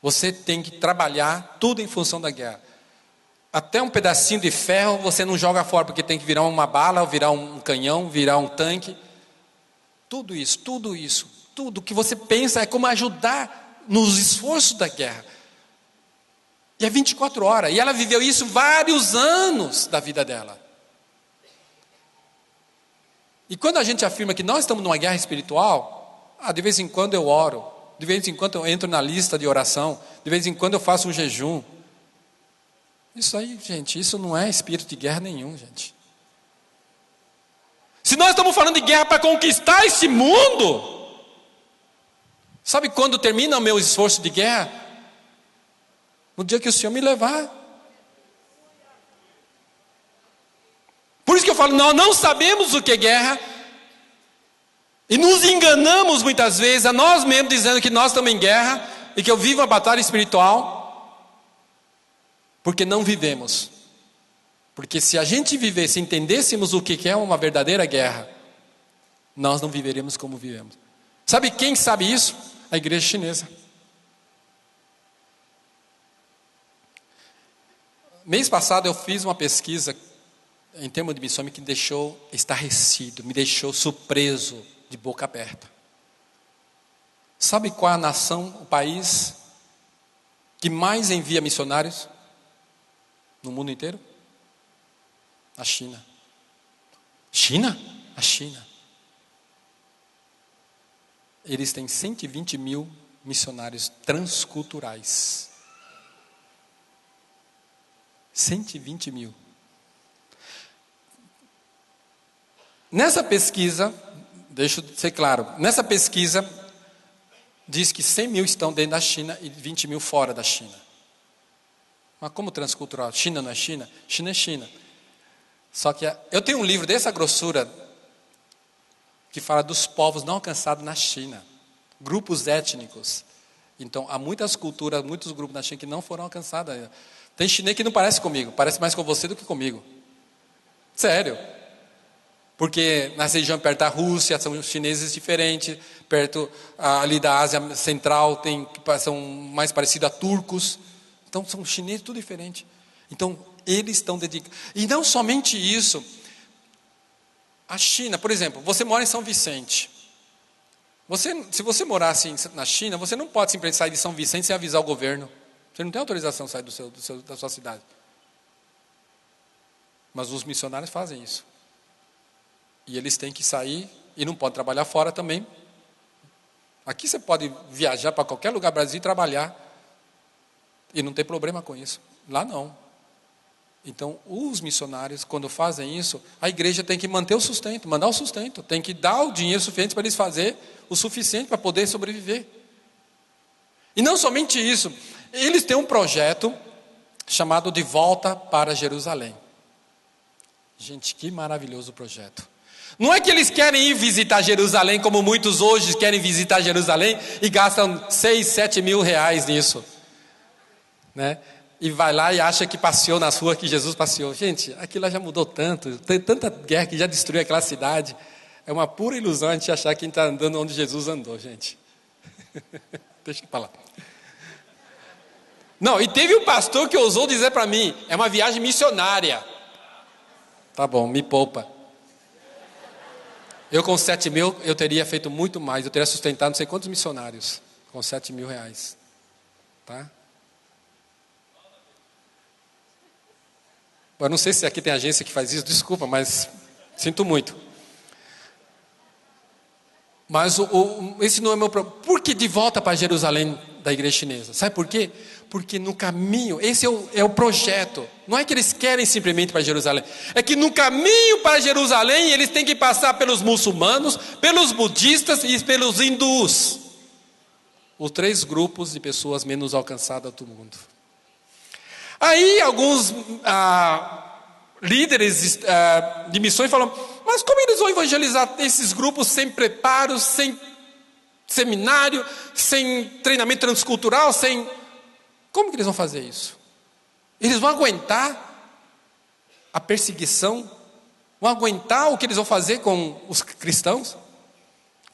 Você tem que trabalhar tudo em função da guerra. Até um pedacinho de ferro você não joga fora, porque tem que virar uma bala, virar um canhão, virar um tanque. Tudo que você pensa é como ajudar nos esforços da guerra. E é 24 horas. E ela viveu isso vários anos da vida dela. E quando a gente afirma que nós estamos numa guerra espiritual, de vez em quando eu oro, de vez em quando eu entro na lista de oração, de vez em quando eu faço um jejum. Isso aí, gente, isso não é espírito de guerra nenhum, gente. Se nós estamos falando de guerra para conquistar esse mundo, sabe quando termina o meu esforço de guerra? No dia que o Senhor me levar. Por isso que eu falo, nós não sabemos o que é guerra. E nos enganamos muitas vezes, a nós mesmos, dizendo que nós estamos em guerra e que eu vivo uma batalha espiritual, porque não vivemos. Porque se a gente vivesse, entendêssemos o que é uma verdadeira guerra, nós não viveríamos como vivemos. Sabe quem sabe isso? A igreja chinesa. Mês passado eu fiz uma pesquisa em termos de missão que me deixou estarrecido, me deixou surpreso, de boca aberta. Sabe qual a nação, o país que mais envia missionários no mundo inteiro? A China. China? A China. Eles têm 120 mil missionários transculturais. 120 mil. Nessa pesquisa, deixa eu ser claro, nessa pesquisa diz que 100 mil estão dentro da China e 20 mil fora da China. Mas como transcultural? China não é China? China é China. Só que eu tenho um livro dessa grossura que fala dos povos não alcançados na China, grupos étnicos. Então há muitas culturas, muitos grupos na China que não foram alcançados ainda. Tem chinês que não parece comigo, parece mais com você do que comigo. Sério. Porque na região perto da Rússia são chineses diferentes, perto ali da Ásia Central são mais parecidos a turcos. Então são chineses tudo diferente. Então eles estão dedicados. E não somente isso. A China, por exemplo, você mora em São Vicente. Se você morasse na China, você não pode simplesmente sair de São Vicente sem avisar o governo. Você não tem autorização de sair da sua cidade. Mas os missionários fazem isso. E eles têm que sair e não podem trabalhar fora também. Aqui você pode viajar para qualquer lugar do Brasil e trabalhar. E não tem problema com isso. Lá não. Então, os missionários, quando fazem isso, a igreja tem que manter o sustento, mandar o sustento. Tem que dar o dinheiro suficiente para eles fazerem o suficiente para poder sobreviver. E não somente isso. Eles têm um projeto chamado De Volta para Jerusalém. Gente, que maravilhoso projeto. Não é que eles querem ir visitar Jerusalém, como muitos hoje querem visitar Jerusalém e gastam 6, 7 mil reais nisso. Né? E vai lá e acha que passeou nas ruas que Jesus passeou. Gente, aquilo lá já mudou tanto. Tem tanta guerra que já destruiu aquela cidade. É uma pura ilusão a gente achar que a gente está andando onde Jesus andou, gente. Deixa eu falar. Não, e teve um pastor que ousou dizer para mim, é uma viagem missionária. Tá bom, me poupa. Eu com 7 mil, eu teria feito muito mais. Eu teria sustentado não sei quantos missionários. Com 7 mil reais. Tá? Eu não sei se aqui tem agência que faz isso, desculpa, mas sinto muito. Mas esse não é meu problema. Por que De Volta para Jerusalém da igreja chinesa? Sabe por quê? Porque no caminho, esse é o projeto. Não é que eles querem simplesmente para Jerusalém. É que no caminho para Jerusalém, eles têm que passar pelos muçulmanos, pelos budistas e pelos hindus. Os 3 grupos de pessoas menos alcançadas do mundo. Aí alguns líderes de missões falam, mas como eles vão evangelizar esses grupos sem preparo, sem seminário, sem treinamento transcultural, sem... Como que eles vão fazer isso? Eles vão aguentar a perseguição? Vão aguentar o que eles vão fazer com os cristãos?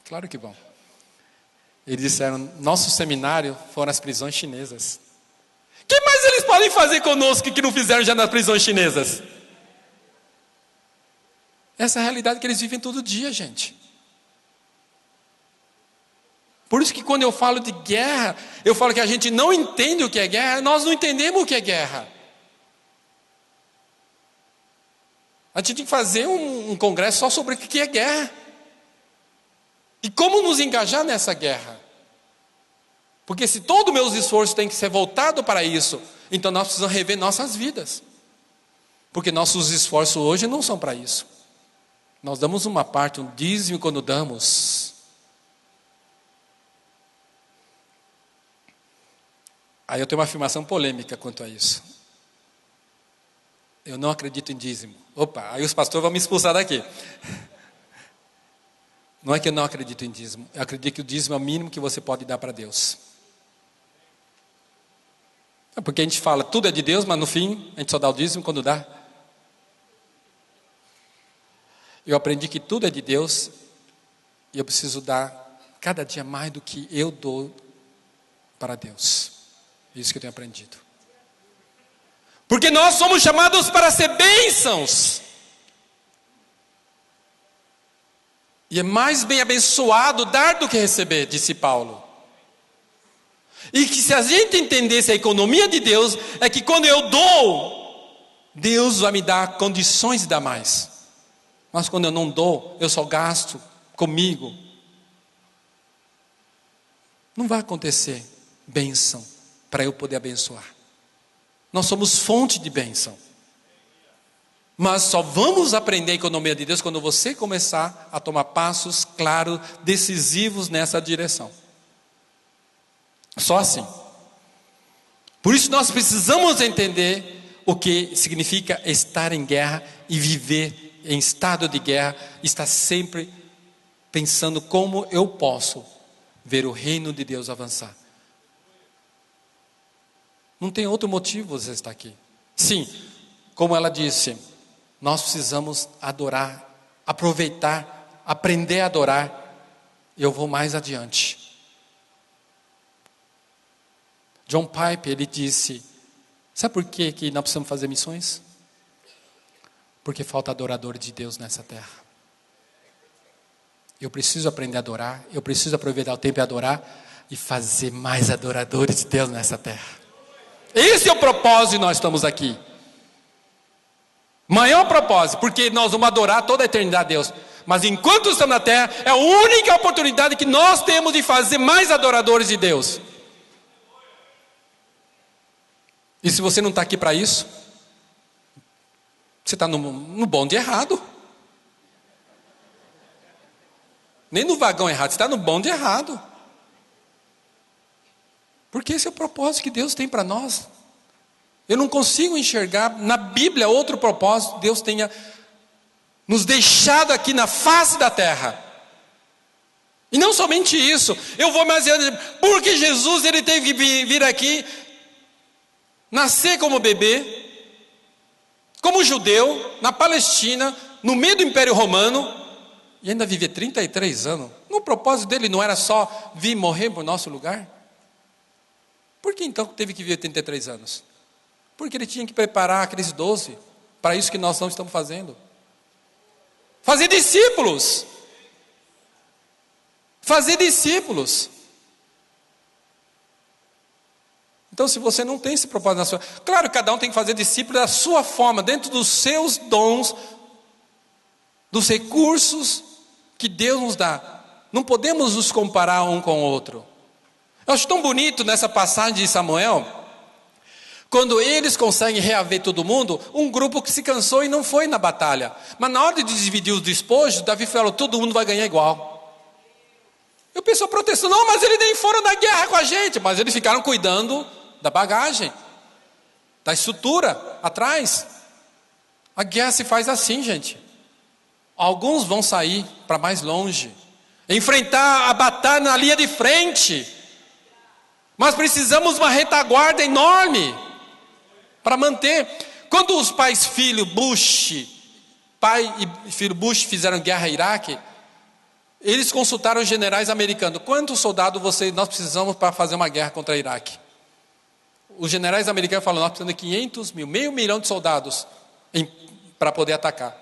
Claro que vão. Eles disseram, nosso seminário foram as prisões chinesas. O que mais eles podem fazer conosco que não fizeram já nas prisões chinesas? Essa é a realidade que eles vivem todo dia, gente. Por isso que quando eu falo de guerra, eu falo que a gente não entende o que é guerra, nós não entendemos o que é guerra. A gente tem que fazer um congresso só sobre o que é guerra. E como nos engajar nessa guerra. Porque se todo o meu esforço tem que ser voltado para isso, então nós precisamos rever nossas vidas. Porque nossos esforços hoje não são para isso. Nós damos uma parte, um dízimo quando damos. Aí eu tenho uma afirmação polêmica quanto a isso. Eu não acredito em dízimo. Opa, aí os pastores vão me expulsar daqui. Não é que eu não acredito em dízimo. Eu acredito que o dízimo é o mínimo que você pode dar para Deus. É porque a gente fala, tudo é de Deus, mas no fim, a gente só dá o dízimo quando dá. Eu aprendi que tudo é de Deus e eu preciso dar cada dia mais do que eu dou para Deus. Isso que eu tenho aprendido. Porque nós somos chamados para ser bênçãos. E é mais bem abençoado dar do que receber, disse Paulo. E que se a gente entendesse a economia de Deus, é que quando eu dou, Deus vai me dar condições de dar mais. Mas quando eu não dou, eu só gasto comigo. Não vai acontecer bênção para eu poder abençoar. Nós somos fonte de bênção. Mas só vamos aprender a economia de Deus quando você começar a tomar passos claros, decisivos nessa direção. Só assim. Por isso nós precisamos entender o que significa estar em guerra e viver em estado de guerra, estar sempre pensando como eu posso ver o reino de Deus avançar. Não tem outro motivo você estar aqui. Sim, como ela disse, nós precisamos adorar, aproveitar, aprender a adorar. Eu vou mais adiante. John Piper, ele disse, sabe por que nós precisamos fazer missões? Porque falta adoradores de Deus nessa terra. Eu preciso aprender a adorar, eu preciso aproveitar o tempo e adorar e fazer mais adoradores de Deus nessa terra. Esse é o propósito de nós estamos aqui. Maior propósito, porque nós vamos adorar toda a eternidade a Deus. Mas enquanto estamos na terra, é a única oportunidade que nós temos de fazer mais adoradores de Deus. E se você não está aqui para isso, você está no bonde errado. Nem no vagão errado, você está no bonde errado. Porque esse é o propósito que Deus tem para nós. Eu não consigo enxergar na Bíblia outro propósito que Deus tenha nos deixado aqui na face da terra. E não somente isso, eu vou mais adiante, porque Jesus ele teve que vir aqui, nascer como bebê, como judeu, na Palestina, no meio do Império Romano, e ainda viver 33 anos. No propósito dele não era só vir morrer por nosso lugar? Por que então teve que viver 33 anos? Porque ele tinha que preparar aqueles 12, para isso que nós não estamos fazendo. Fazer discípulos. Fazer discípulos. Então, se você não tem esse propósito na sua... Claro, cada um tem que fazer discípulo da sua forma, dentro dos seus dons, dos recursos que Deus nos dá. Não podemos nos comparar um com o outro. Eu acho tão bonito nessa passagem de Samuel, quando eles conseguem reaver todo mundo, um grupo que se cansou e não foi na batalha. Mas na hora de dividir os despojos, Davi falou, todo mundo vai ganhar igual. E o pessoal protestou, não, mas eles nem foram na guerra com a gente. Mas eles ficaram cuidando da bagagem, da estrutura atrás. A guerra se faz assim, gente. Alguns vão sair para mais longe, enfrentar a batalha na linha de frente. Mas precisamos de uma retaguarda enorme para manter. Quando os pais pai e filho Bush fizeram guerra ao Iraque, eles consultaram os generais americanos. Quantos soldados nós precisamos para fazer uma guerra contra o Iraque? Os generais americanos falaram, nós precisamos de 500 mil, 500 mil de soldados para poder atacar.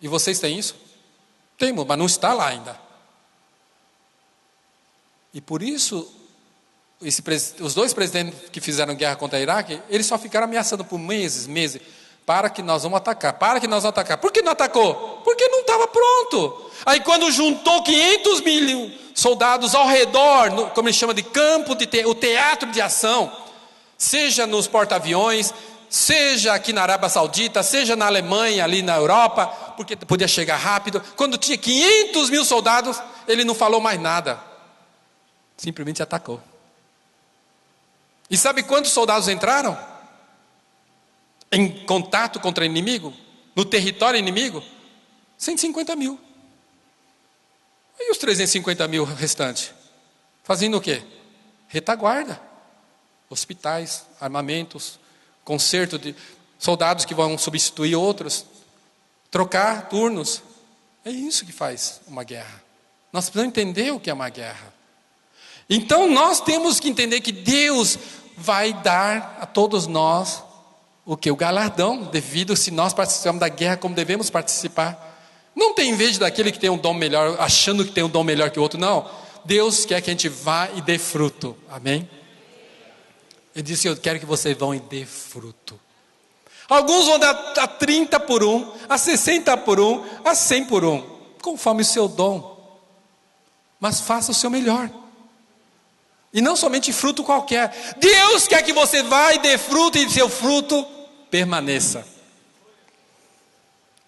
E vocês têm isso? Temos, mas não está lá ainda. E por isso, os dois presidentes que fizeram guerra contra o Iraque, eles só ficaram ameaçando por meses, para que nós vamos atacar, para que nós vamos atacar. Por que não atacou? Porque não estava pronto. Aí quando juntou 500 mil soldados ao redor, como ele chama de campo, o teatro de ação, seja nos porta-aviões, seja aqui na Arábia Saudita, seja na Alemanha, ali na Europa, porque podia chegar rápido. Quando tinha 500 mil soldados, ele não falou mais nada. Simplesmente atacou. E sabe quantos soldados entraram em contato contra o inimigo? No território inimigo? 150 mil. E os 350 mil restantes? Fazendo o quê? Retaguarda. Hospitais, armamentos, conserto de soldados que vão substituir outros. Trocar turnos. É isso que faz uma guerra. Nós precisamos entender o que é uma guerra. Então nós temos que entender que Deus vai dar a todos nós o que? O galardão, devido se nós participamos da guerra como devemos participar. Não tem inveja daquele que tem um dom melhor, achando que tem um dom melhor que o outro, não. Deus quer que a gente vá e dê fruto, amém? Ele disse, eu quero que vocês vão e dê fruto. Alguns vão dar a 30 por 1, a 60 por 1, a 100 por 1, conforme o seu dom. Mas faça o seu melhor. E não somente fruto qualquer. Deus quer que você vá e dê fruto e seu fruto permaneça.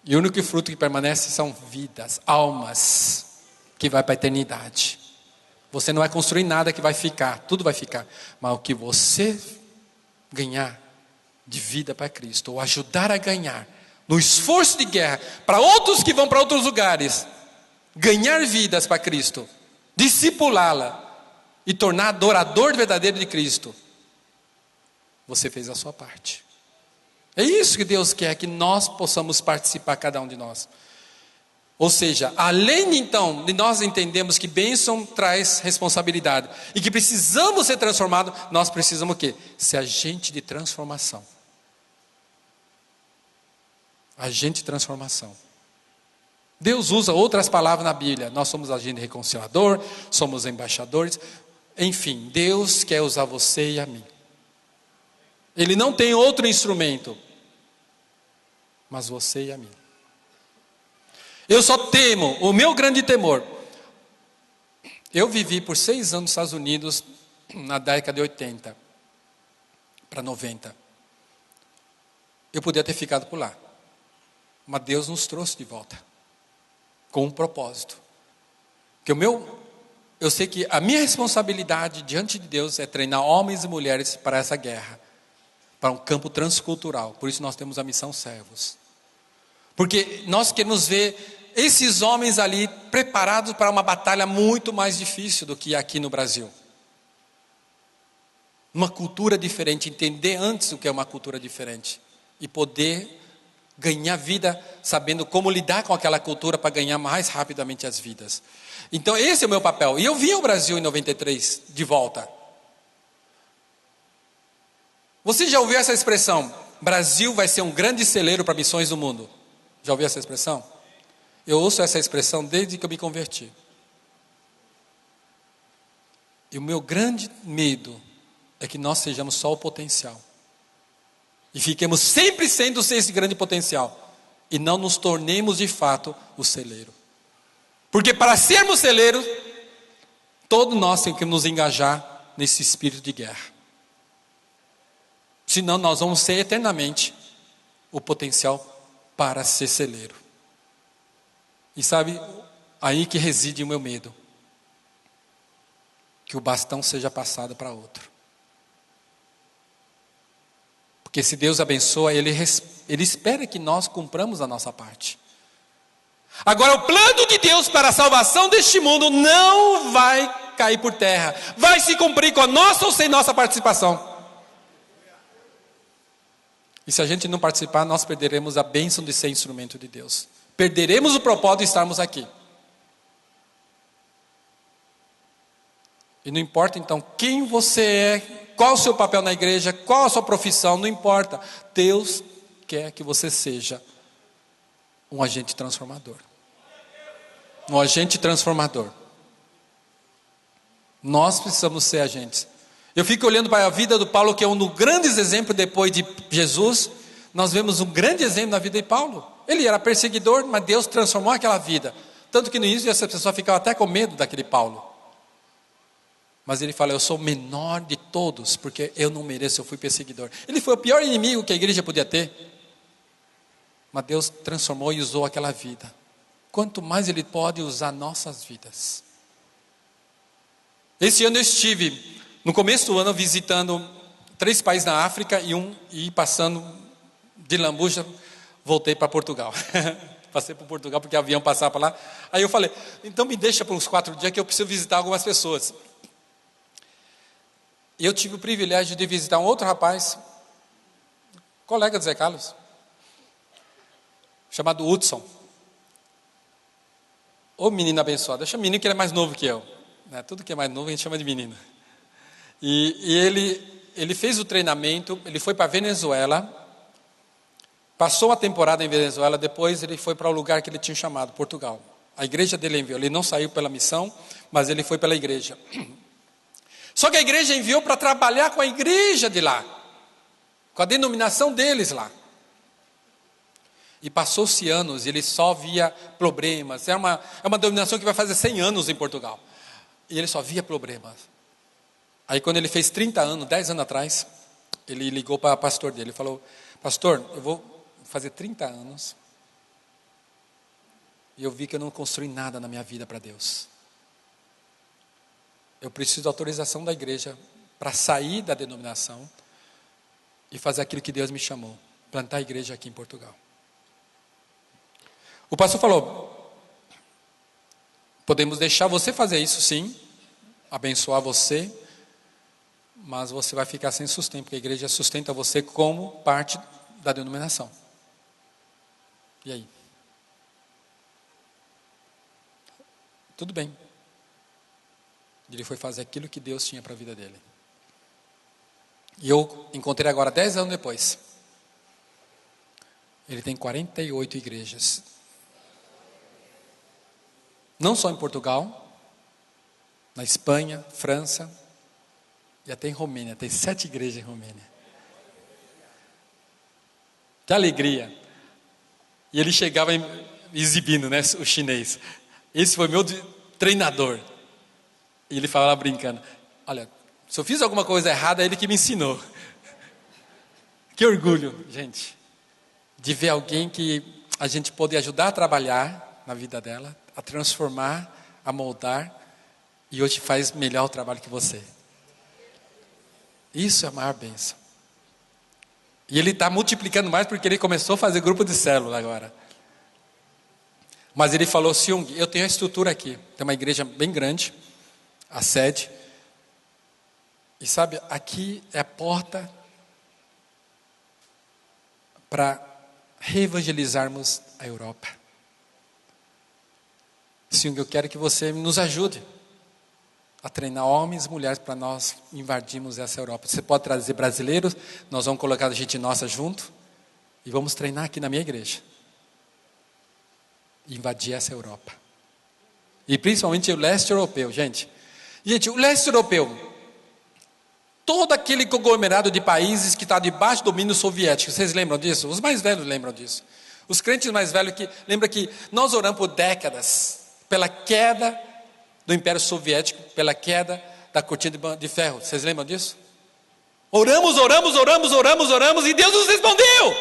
E o único fruto que permanece são vidas, almas, que vai para a eternidade. Você não vai construir nada que vai ficar, tudo vai ficar. Mas o que você ganhar de vida para Cristo, ou ajudar a ganhar, no esforço de guerra, para outros que vão para outros lugares, ganhar vidas para Cristo, discipulá-la, e tornar adorador verdadeiro de Cristo, você fez a sua parte. É isso que Deus quer, que nós possamos participar, cada um de nós. Ou seja, além então de nós entendermos que bênção traz responsabilidade e que precisamos ser transformados, nós precisamos o quê? Ser agente de transformação. Agente de transformação. Deus usa outras palavras na Bíblia. Nós somos agente reconciliador, somos embaixadores. Enfim, Deus quer usar você e a mim. Ele não tem outro instrumento. mas você e a mim. Eu só temo, o meu grande temor. Eu vivi por 6 anos nos Estados Unidos, na década de 80 para 90. Eu podia ter ficado por lá, mas Deus nos trouxe de volta, com um propósito. Que eu sei que a minha responsabilidade diante de Deus é treinar homens e mulheres para essa guerra, para um campo transcultural. Por isso nós temos a missão Servos. Porque nós queremos ver esses homens ali preparados para uma batalha muito mais difícil do que aqui no Brasil. Uma cultura diferente, entender antes o que é uma cultura diferente e poder ganhar vida sabendo como lidar com aquela cultura para ganhar mais rapidamente as vidas. Então esse é o meu papel. E eu vim ao Brasil em 93 de volta. Você já ouviu essa expressão? Brasil vai ser um grande celeiro para missões do mundo. Já ouviu essa expressão? Eu ouço essa expressão desde que eu me converti. E o meu grande medo é que nós sejamos só o potencial. E fiquemos sempre sendo esse grande potencial. E não nos tornemos de fato o celeiro. Porque para sermos celeiros, todos nós temos que nos engajar nesse espírito de guerra. Senão nós vamos ser eternamente o potencial para ser celeiro. E sabe, aí que reside o meu medo. Que o bastão seja passado para outro. Porque se Deus abençoa, Ele espera que nós cumpramos a nossa parte. Agora o plano de Deus para a salvação deste mundo não vai cair por terra. Vai se cumprir com a nossa ou sem nossa participação. E se a gente não participar, nós perderemos a bênção de ser instrumento de Deus. Perderemos o propósito de estarmos aqui. E não importa então quem você é, qual o seu papel na igreja, qual a sua profissão, não importa. Deus quer que você seja um agente transformador. Um agente transformador. Nós precisamos ser agentes. Eu fico olhando para a vida do Paulo, que é um dos grandes exemplos depois de Jesus. Nós vemos um grande exemplo na vida de Paulo. Ele era perseguidor, mas Deus transformou aquela vida. Tanto que no início essa pessoa ficava até com medo daquele Paulo. Mas ele fala, eu sou o menor de todos, porque eu não mereço, eu fui perseguidor. Ele foi o pior inimigo que a igreja podia ter. Mas Deus transformou e usou aquela vida. Quanto mais Ele pode usar nossas vidas. Esse ano eu estive, no começo do ano, visitando 3 países na África e passando de Lambuja, voltei para Portugal. Passei por Portugal porque o avião passava para lá. Aí eu falei, então me deixa por uns 4 dias que eu preciso visitar algumas pessoas. E eu tive o privilégio de visitar um outro rapaz, colega de Zé Carlos, chamado Hudson. Ô menino abençoado, eu chamo menino que ele é mais novo que eu. Né? Tudo que é mais novo a gente chama de menino. E ele fez o treinamento, ele foi para a Venezuela, passou a temporada em Venezuela, depois ele foi para o lugar que ele tinha chamado, Portugal. A igreja dele enviou, ele não saiu pela missão, mas ele foi pela igreja. Só que a igreja enviou para trabalhar com a igreja de lá, com a denominação deles lá. E passou-se anos, e ele só via problemas. É uma denominação que vai fazer 100 anos em Portugal. E ele só via problemas. Aí quando ele fez 30 anos, 10 anos atrás, ele ligou para o pastor dele. Ele falou, pastor, eu vou fazer 30 anos. E eu vi que eu não construí nada na minha vida para Deus. Eu preciso da autorização da igreja para sair da denominação e fazer aquilo que Deus me chamou. Plantar a igreja aqui em Portugal. O pastor falou, podemos deixar você fazer isso sim, abençoar você, mas você vai ficar sem sustento, porque a igreja sustenta você como parte da denominação. E aí? Tudo bem. Ele foi fazer aquilo que Deus tinha para a vida dele. E eu encontrei agora, 10 anos depois. Ele tem 48 igrejas. Não só em Portugal, na Espanha, França, e até em Romênia. Tem 7 igrejas em Romênia. Que alegria. E ele chegava exibindo, né, o chinês. Esse foi meu treinador. E ele falava brincando: olha, se eu fiz alguma coisa errada, é ele que me ensinou. Que orgulho, gente, de ver alguém que a gente pode ajudar a trabalhar na vida dela, a transformar, a moldar, e hoje faz melhor o trabalho que você. Isso é a maior bênção. E ele está multiplicando mais porque ele começou a fazer grupo de célula agora. Mas ele falou: Seung, eu tenho a estrutura aqui. Tem uma igreja bem grande, a sede. E sabe, aqui é a porta para reevangelizarmos a Europa. Seung, eu quero que você nos ajude a treinar homens e mulheres para nós invadirmos essa Europa. Você pode trazer brasileiros, nós vamos colocar gente nossa junto e vamos treinar aqui na minha igreja. Invadir essa Europa. E principalmente o leste europeu, gente. Gente, o leste europeu, todo aquele conglomerado de países que está debaixo do domínio soviético, vocês lembram disso? Os mais velhos lembram disso. Os crentes mais velhos lembram que nós oramos por décadas pela queda do Império Soviético, pela queda da cortina de ferro. Vocês lembram disso? Oramos e Deus nos respondeu.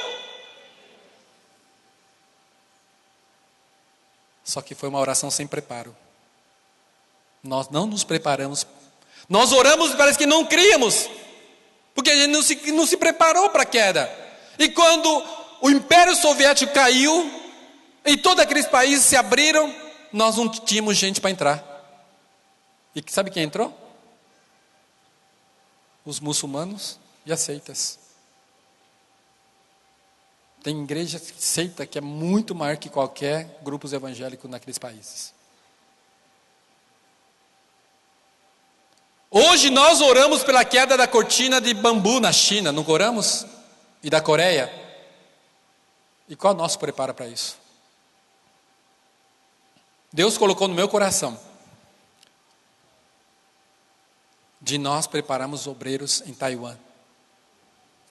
Só que foi uma oração sem preparo. Nós não nos preparamos. Nós oramos e parece que não críamos, porque a gente não se preparou para a queda. E quando o Império Soviético caiu, e todos aqueles países se abriram, nós não tínhamos gente para entrar. E sabe quem entrou? Os muçulmanos e as seitas. Tem igreja seita que é muito maior que qualquer grupo evangélico naqueles países. Hoje nós oramos pela queda da cortina de bambu na China, não oramos? E da Coreia? E qual é o nosso preparo para isso? Deus colocou no meu coração de nós prepararmos obreiros em Taiwan.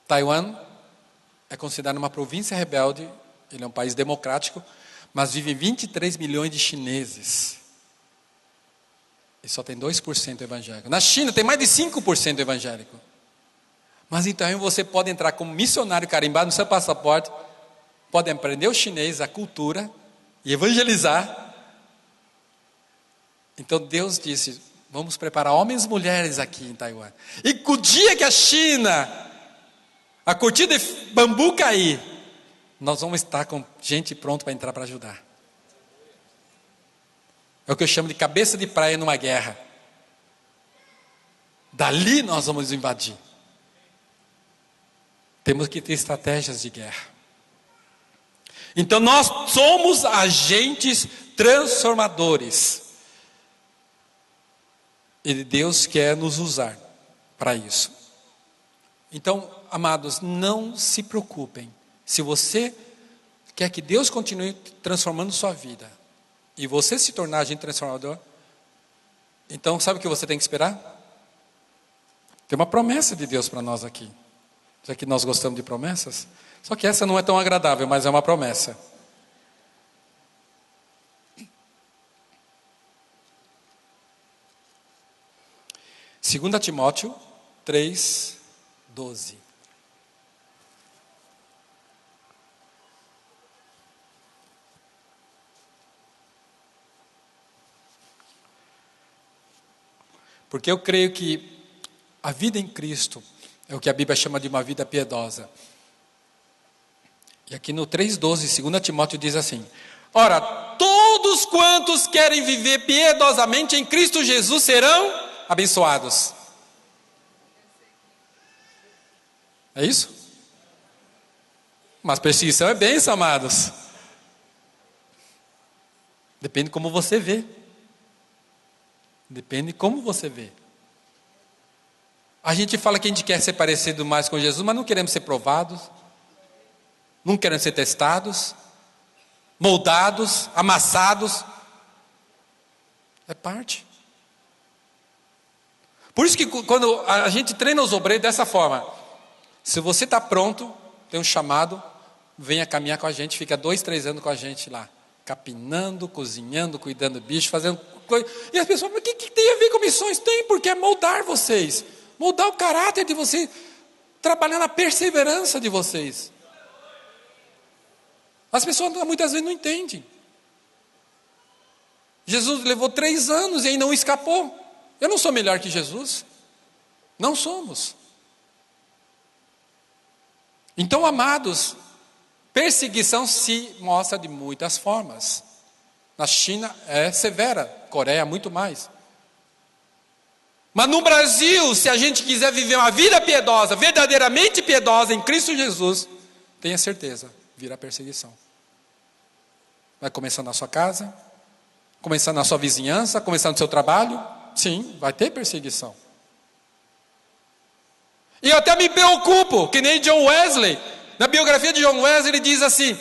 Taiwan é considerado uma província rebelde, ele é um país democrático, mas vivem 23 milhões de chineses. E só tem 2% evangélico. Na China tem mais de 5% evangélico. Mas então você pode entrar como missionário carimbado no seu passaporte, pode aprender o chinês, a cultura, e evangelizar. Então Deus disse: vamos preparar homens e mulheres aqui em Taiwan. E o dia que a China, a cortina de bambu cair, nós vamos estar com gente pronta para entrar para ajudar. É o que eu chamo de cabeça de praia numa guerra. Dali nós vamos invadir. Temos que ter estratégias de guerra. Então nós somos agentes transformadores. E Deus quer nos usar para isso. Então, amados, não se preocupem. Se você quer que Deus continue transformando sua vida, e você se tornar agente transformador, então sabe o que você tem que esperar? Tem uma promessa de Deus para nós aqui. Já que nós gostamos de promessas. Só que essa não é tão agradável, mas é uma promessa. Segunda Timóteo 3:12. Porque eu creio que a vida em Cristo é o que a Bíblia chama de uma vida piedosa. E aqui no 3:12, 2 Timóteo diz assim: ora, todos quantos querem viver piedosamente em Cristo Jesus serão abençoados. É isso? Mas perseguição é bênção, amados. Depende de como você vê. Depende de como você vê. A gente fala que a gente quer ser parecido mais com Jesus, mas não queremos ser provados, não queremos ser testados, moldados, amassados. É parte. Por isso que quando a gente treina os obreiros dessa forma, se você está pronto, tem um chamado, venha caminhar com a gente, fica 2, 3 anos com a gente lá, capinando, cozinhando, cuidando do bicho, fazendo coisa. E as pessoas, mas o que tem a ver com missões? Tem, porque é moldar vocês, moldar o caráter de vocês, trabalhar na perseverança de vocês. As pessoas muitas vezes não entendem. Jesus levou 3 anos e ainda não escapou. Eu não sou melhor que Jesus. Não somos. Então, amados, perseguição se mostra de muitas formas. Na China é severa, Coreia muito mais. Mas no Brasil, se a gente quiser viver uma vida piedosa, verdadeiramente piedosa em Cristo Jesus, tenha certeza, virá perseguição. Vai começar na sua casa, começar na sua vizinhança, começar no seu trabalho. Sim, vai ter perseguição. E eu até me preocupo, que nem John Wesley. Na biografia de John Wesley ele diz assim,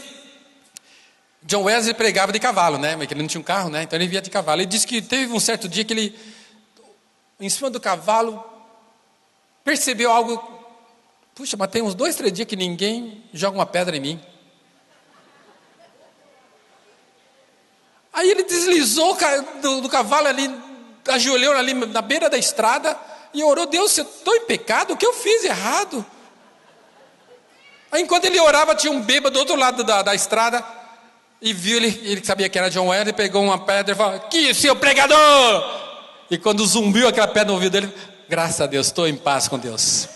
John Wesley pregava de cavalo, né? Porque ele não tinha um carro, né? Então ele via de cavalo. Ele disse que teve um certo dia que ele, em cima do cavalo, percebeu algo. Puxa, mas tem uns 2, 3 dias que ninguém joga uma pedra em mim. Aí ele deslizou do cavalo ali, ajoelhou ali na beira da estrada e orou: Deus, eu estou em pecado, o que eu fiz errado? Aí enquanto ele orava, tinha um bêbado do outro lado da estrada e viu ele sabia que era John Wesley, pegou uma pedra e falou: que seu pregador! E quando zumbiu aquela pedra no ouvido dele, graças a Deus, estou em paz com Deus.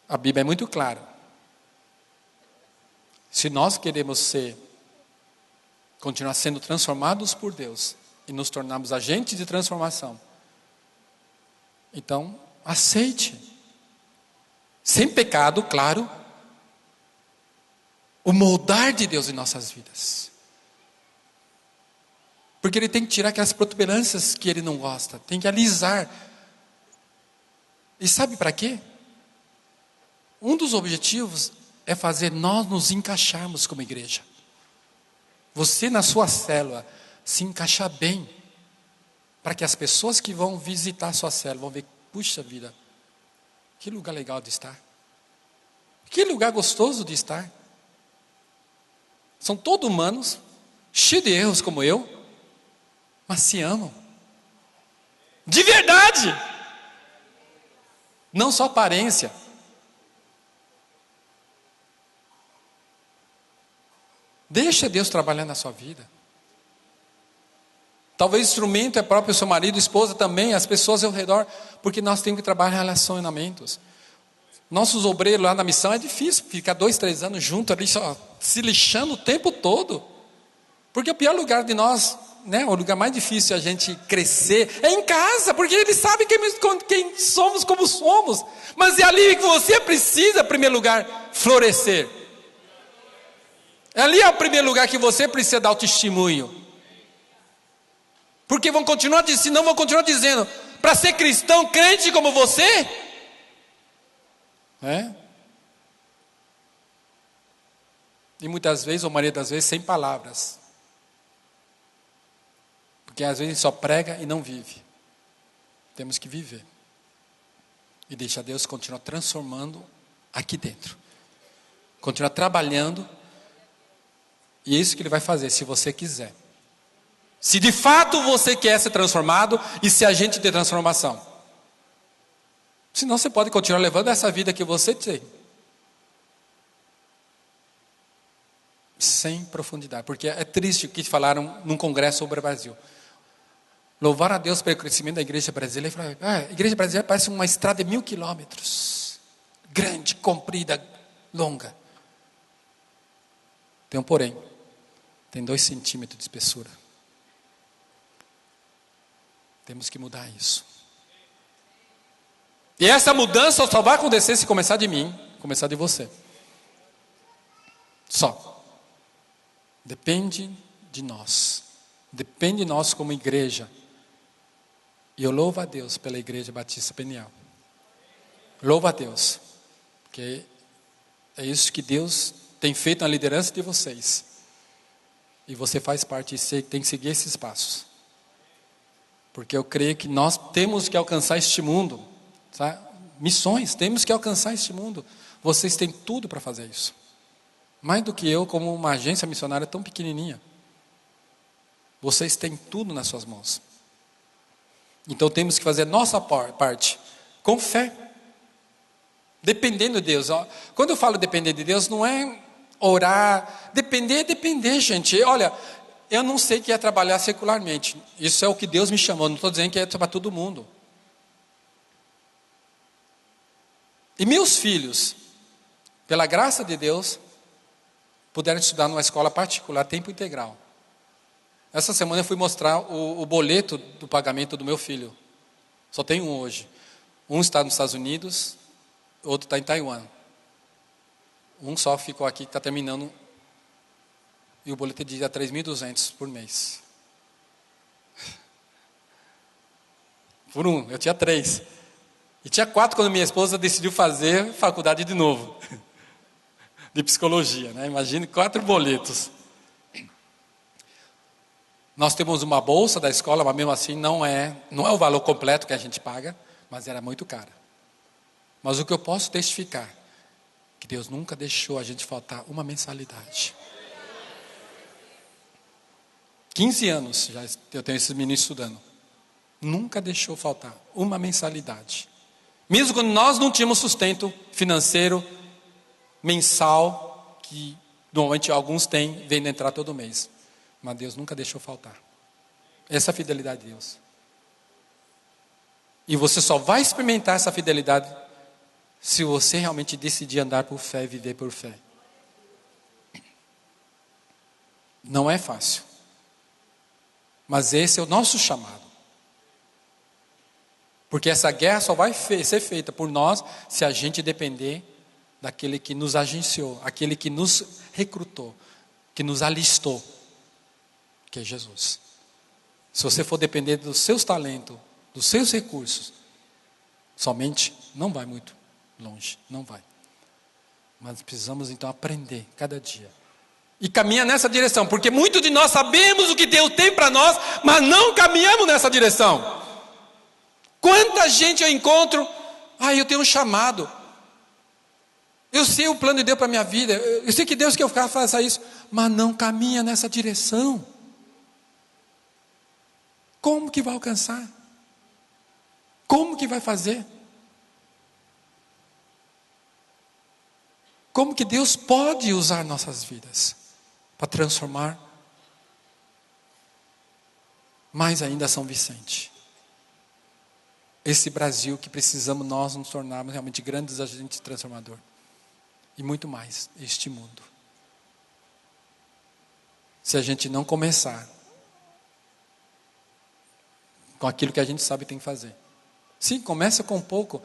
A Bíblia é muito clara. Se nós queremos continuar sendo transformados por Deus e nos tornarmos agentes de transformação, então aceite, sem pecado, claro, o moldar de Deus em nossas vidas. Porque Ele tem que tirar aquelas protuberâncias que Ele não gosta, tem que alisar. E sabe para quê? Um dos objetivos é fazer nós nos encaixarmos como igreja. Você na sua célula se encaixar bem, para que as pessoas que vão visitar a sua célula vão ver: puxa vida, que lugar legal de estar. Que lugar gostoso de estar. São todos humanos, cheios de erros como eu, mas se amam. De verdade. Não só aparência. Deixa Deus trabalhar na sua vida. Talvez o instrumento é próprio seu marido, esposa também, as pessoas ao redor, porque nós temos que trabalhar relacionamentos. Nossos obreiros lá na missão é difícil ficar 2, 3 anos juntos ali, só se lixando o tempo todo. Porque o pior lugar de nós, né, o lugar mais difícil a gente crescer é em casa, porque eles sabem quem somos, como somos. Mas é ali que você precisa, em primeiro lugar, florescer. Ali é o primeiro lugar que você precisa dar o testemunho. Porque vão continuar dizendo, para ser cristão, crente como você, e muitas vezes, ou a maioria das vezes, sem palavras. Porque às vezes só prega e não vive. Temos que viver. E deixar Deus continuar transformando aqui dentro. Continuar trabalhando. E é isso que Ele vai fazer, se você quiser. Se de fato você quer ser transformado e ser agente de transformação. Senão você pode continuar levando essa vida que você tem. Sem profundidade. Porque é triste o que falaram num congresso sobre o Brasil. Louvar a Deus pelo crescimento da igreja brasileira. A igreja brasileira parece uma estrada de 1000 quilômetros. Grande, comprida, longa. Tem um porém. Tem 2 centímetros de espessura. Temos que mudar isso. E essa mudança só vai acontecer se começar de mim, começar de você. Só. Depende de nós. Depende de nós como igreja. E eu louvo a Deus pela Igreja Batista Peniel. Louvo a Deus. Porque é isso que Deus tem feito na liderança de vocês. E você faz parte e tem que seguir esses passos. Porque eu creio que nós temos que alcançar este mundo Sabe? Missões, temos que alcançar este mundo. Vocês têm tudo para fazer isso. Mais do que eu, como uma agência missionária tão pequenininha. Vocês têm tudo nas suas mãos. Então temos que fazer nossa parte com fé. Dependendo de Deus. Quando eu falo depender de Deus, não é orar. Depender, gente. Olha, eu não sei o que é trabalhar secularmente. Isso é o que Deus me chamou. Não estou dizendo que é para todo mundo. E meus filhos, pela graça de Deus, puderam estudar numa escola particular, tempo integral. Essa semana eu fui mostrar o boleto do pagamento do meu filho. Só tem um hoje. Um está nos Estados Unidos, outro está em Taiwan. Um só ficou aqui, que está terminando. E o boleto diz 3.200 por mês. Por um, eu tinha 3. E tinha 4 quando minha esposa decidiu fazer faculdade de novo. De psicologia, né? Imagine 4 boletos. Nós temos uma bolsa da escola, mas mesmo assim não é o valor completo que a gente paga, mas era muito cara. Mas o que eu posso testificar, que Deus nunca deixou a gente faltar uma mensalidade. 15 anos já eu tenho esses meninos estudando. Nunca deixou faltar uma mensalidade. Mesmo quando nós não tínhamos sustento financeiro mensal, que normalmente alguns têm, vem entrar todo mês. Mas Deus nunca deixou faltar. Essa é a fidelidade de Deus. E você só vai experimentar essa fidelidade se você realmente decidir andar por fé e viver por fé. Não é fácil. Mas esse é o nosso chamado. Porque essa guerra só vai ser feita por nós se a gente depender daquele que nos agenciou, aquele que nos recrutou, que nos alistou, que é Jesus. Se você for depender dos seus talentos, dos seus recursos, somente não vai muito longe, não vai. Mas precisamos então aprender cada dia. E caminhar nessa direção, porque muitos de nós sabemos o que Deus tem para nós, mas não caminhamos nessa direção. Quanta gente eu encontro, eu tenho um chamado. Eu sei o plano de Deus para a minha vida, eu sei que Deus quer que eu faça isso, mas não caminha nessa direção. Como que vai alcançar? Como que vai fazer? Como que Deus pode usar nossas vidas para transformar mais ainda São Vicente? Esse Brasil que precisamos nós nos tornarmos realmente grandes agentes transformadores. E muito mais, este mundo. Se a gente não começar com aquilo que a gente sabe que tem que fazer. Sim, começa com pouco.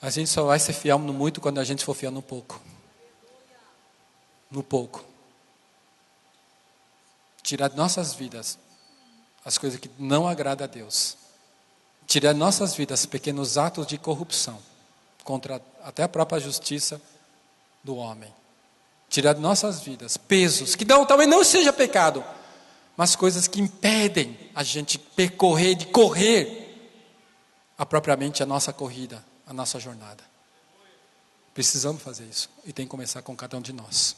A gente só vai ser fiel no muito quando a gente for fiel no pouco. No pouco. Tirar de nossas vidas as coisas que não agradam a Deus. Tirar de nossas vidas pequenos atos de corrupção contra até a própria justiça do homem. Tirar de nossas vidas pesos que talvez não seja pecado, mas coisas que impedem a gente correr propriamente a nossa corrida, a nossa jornada. Precisamos fazer isso e tem que começar com cada um de nós.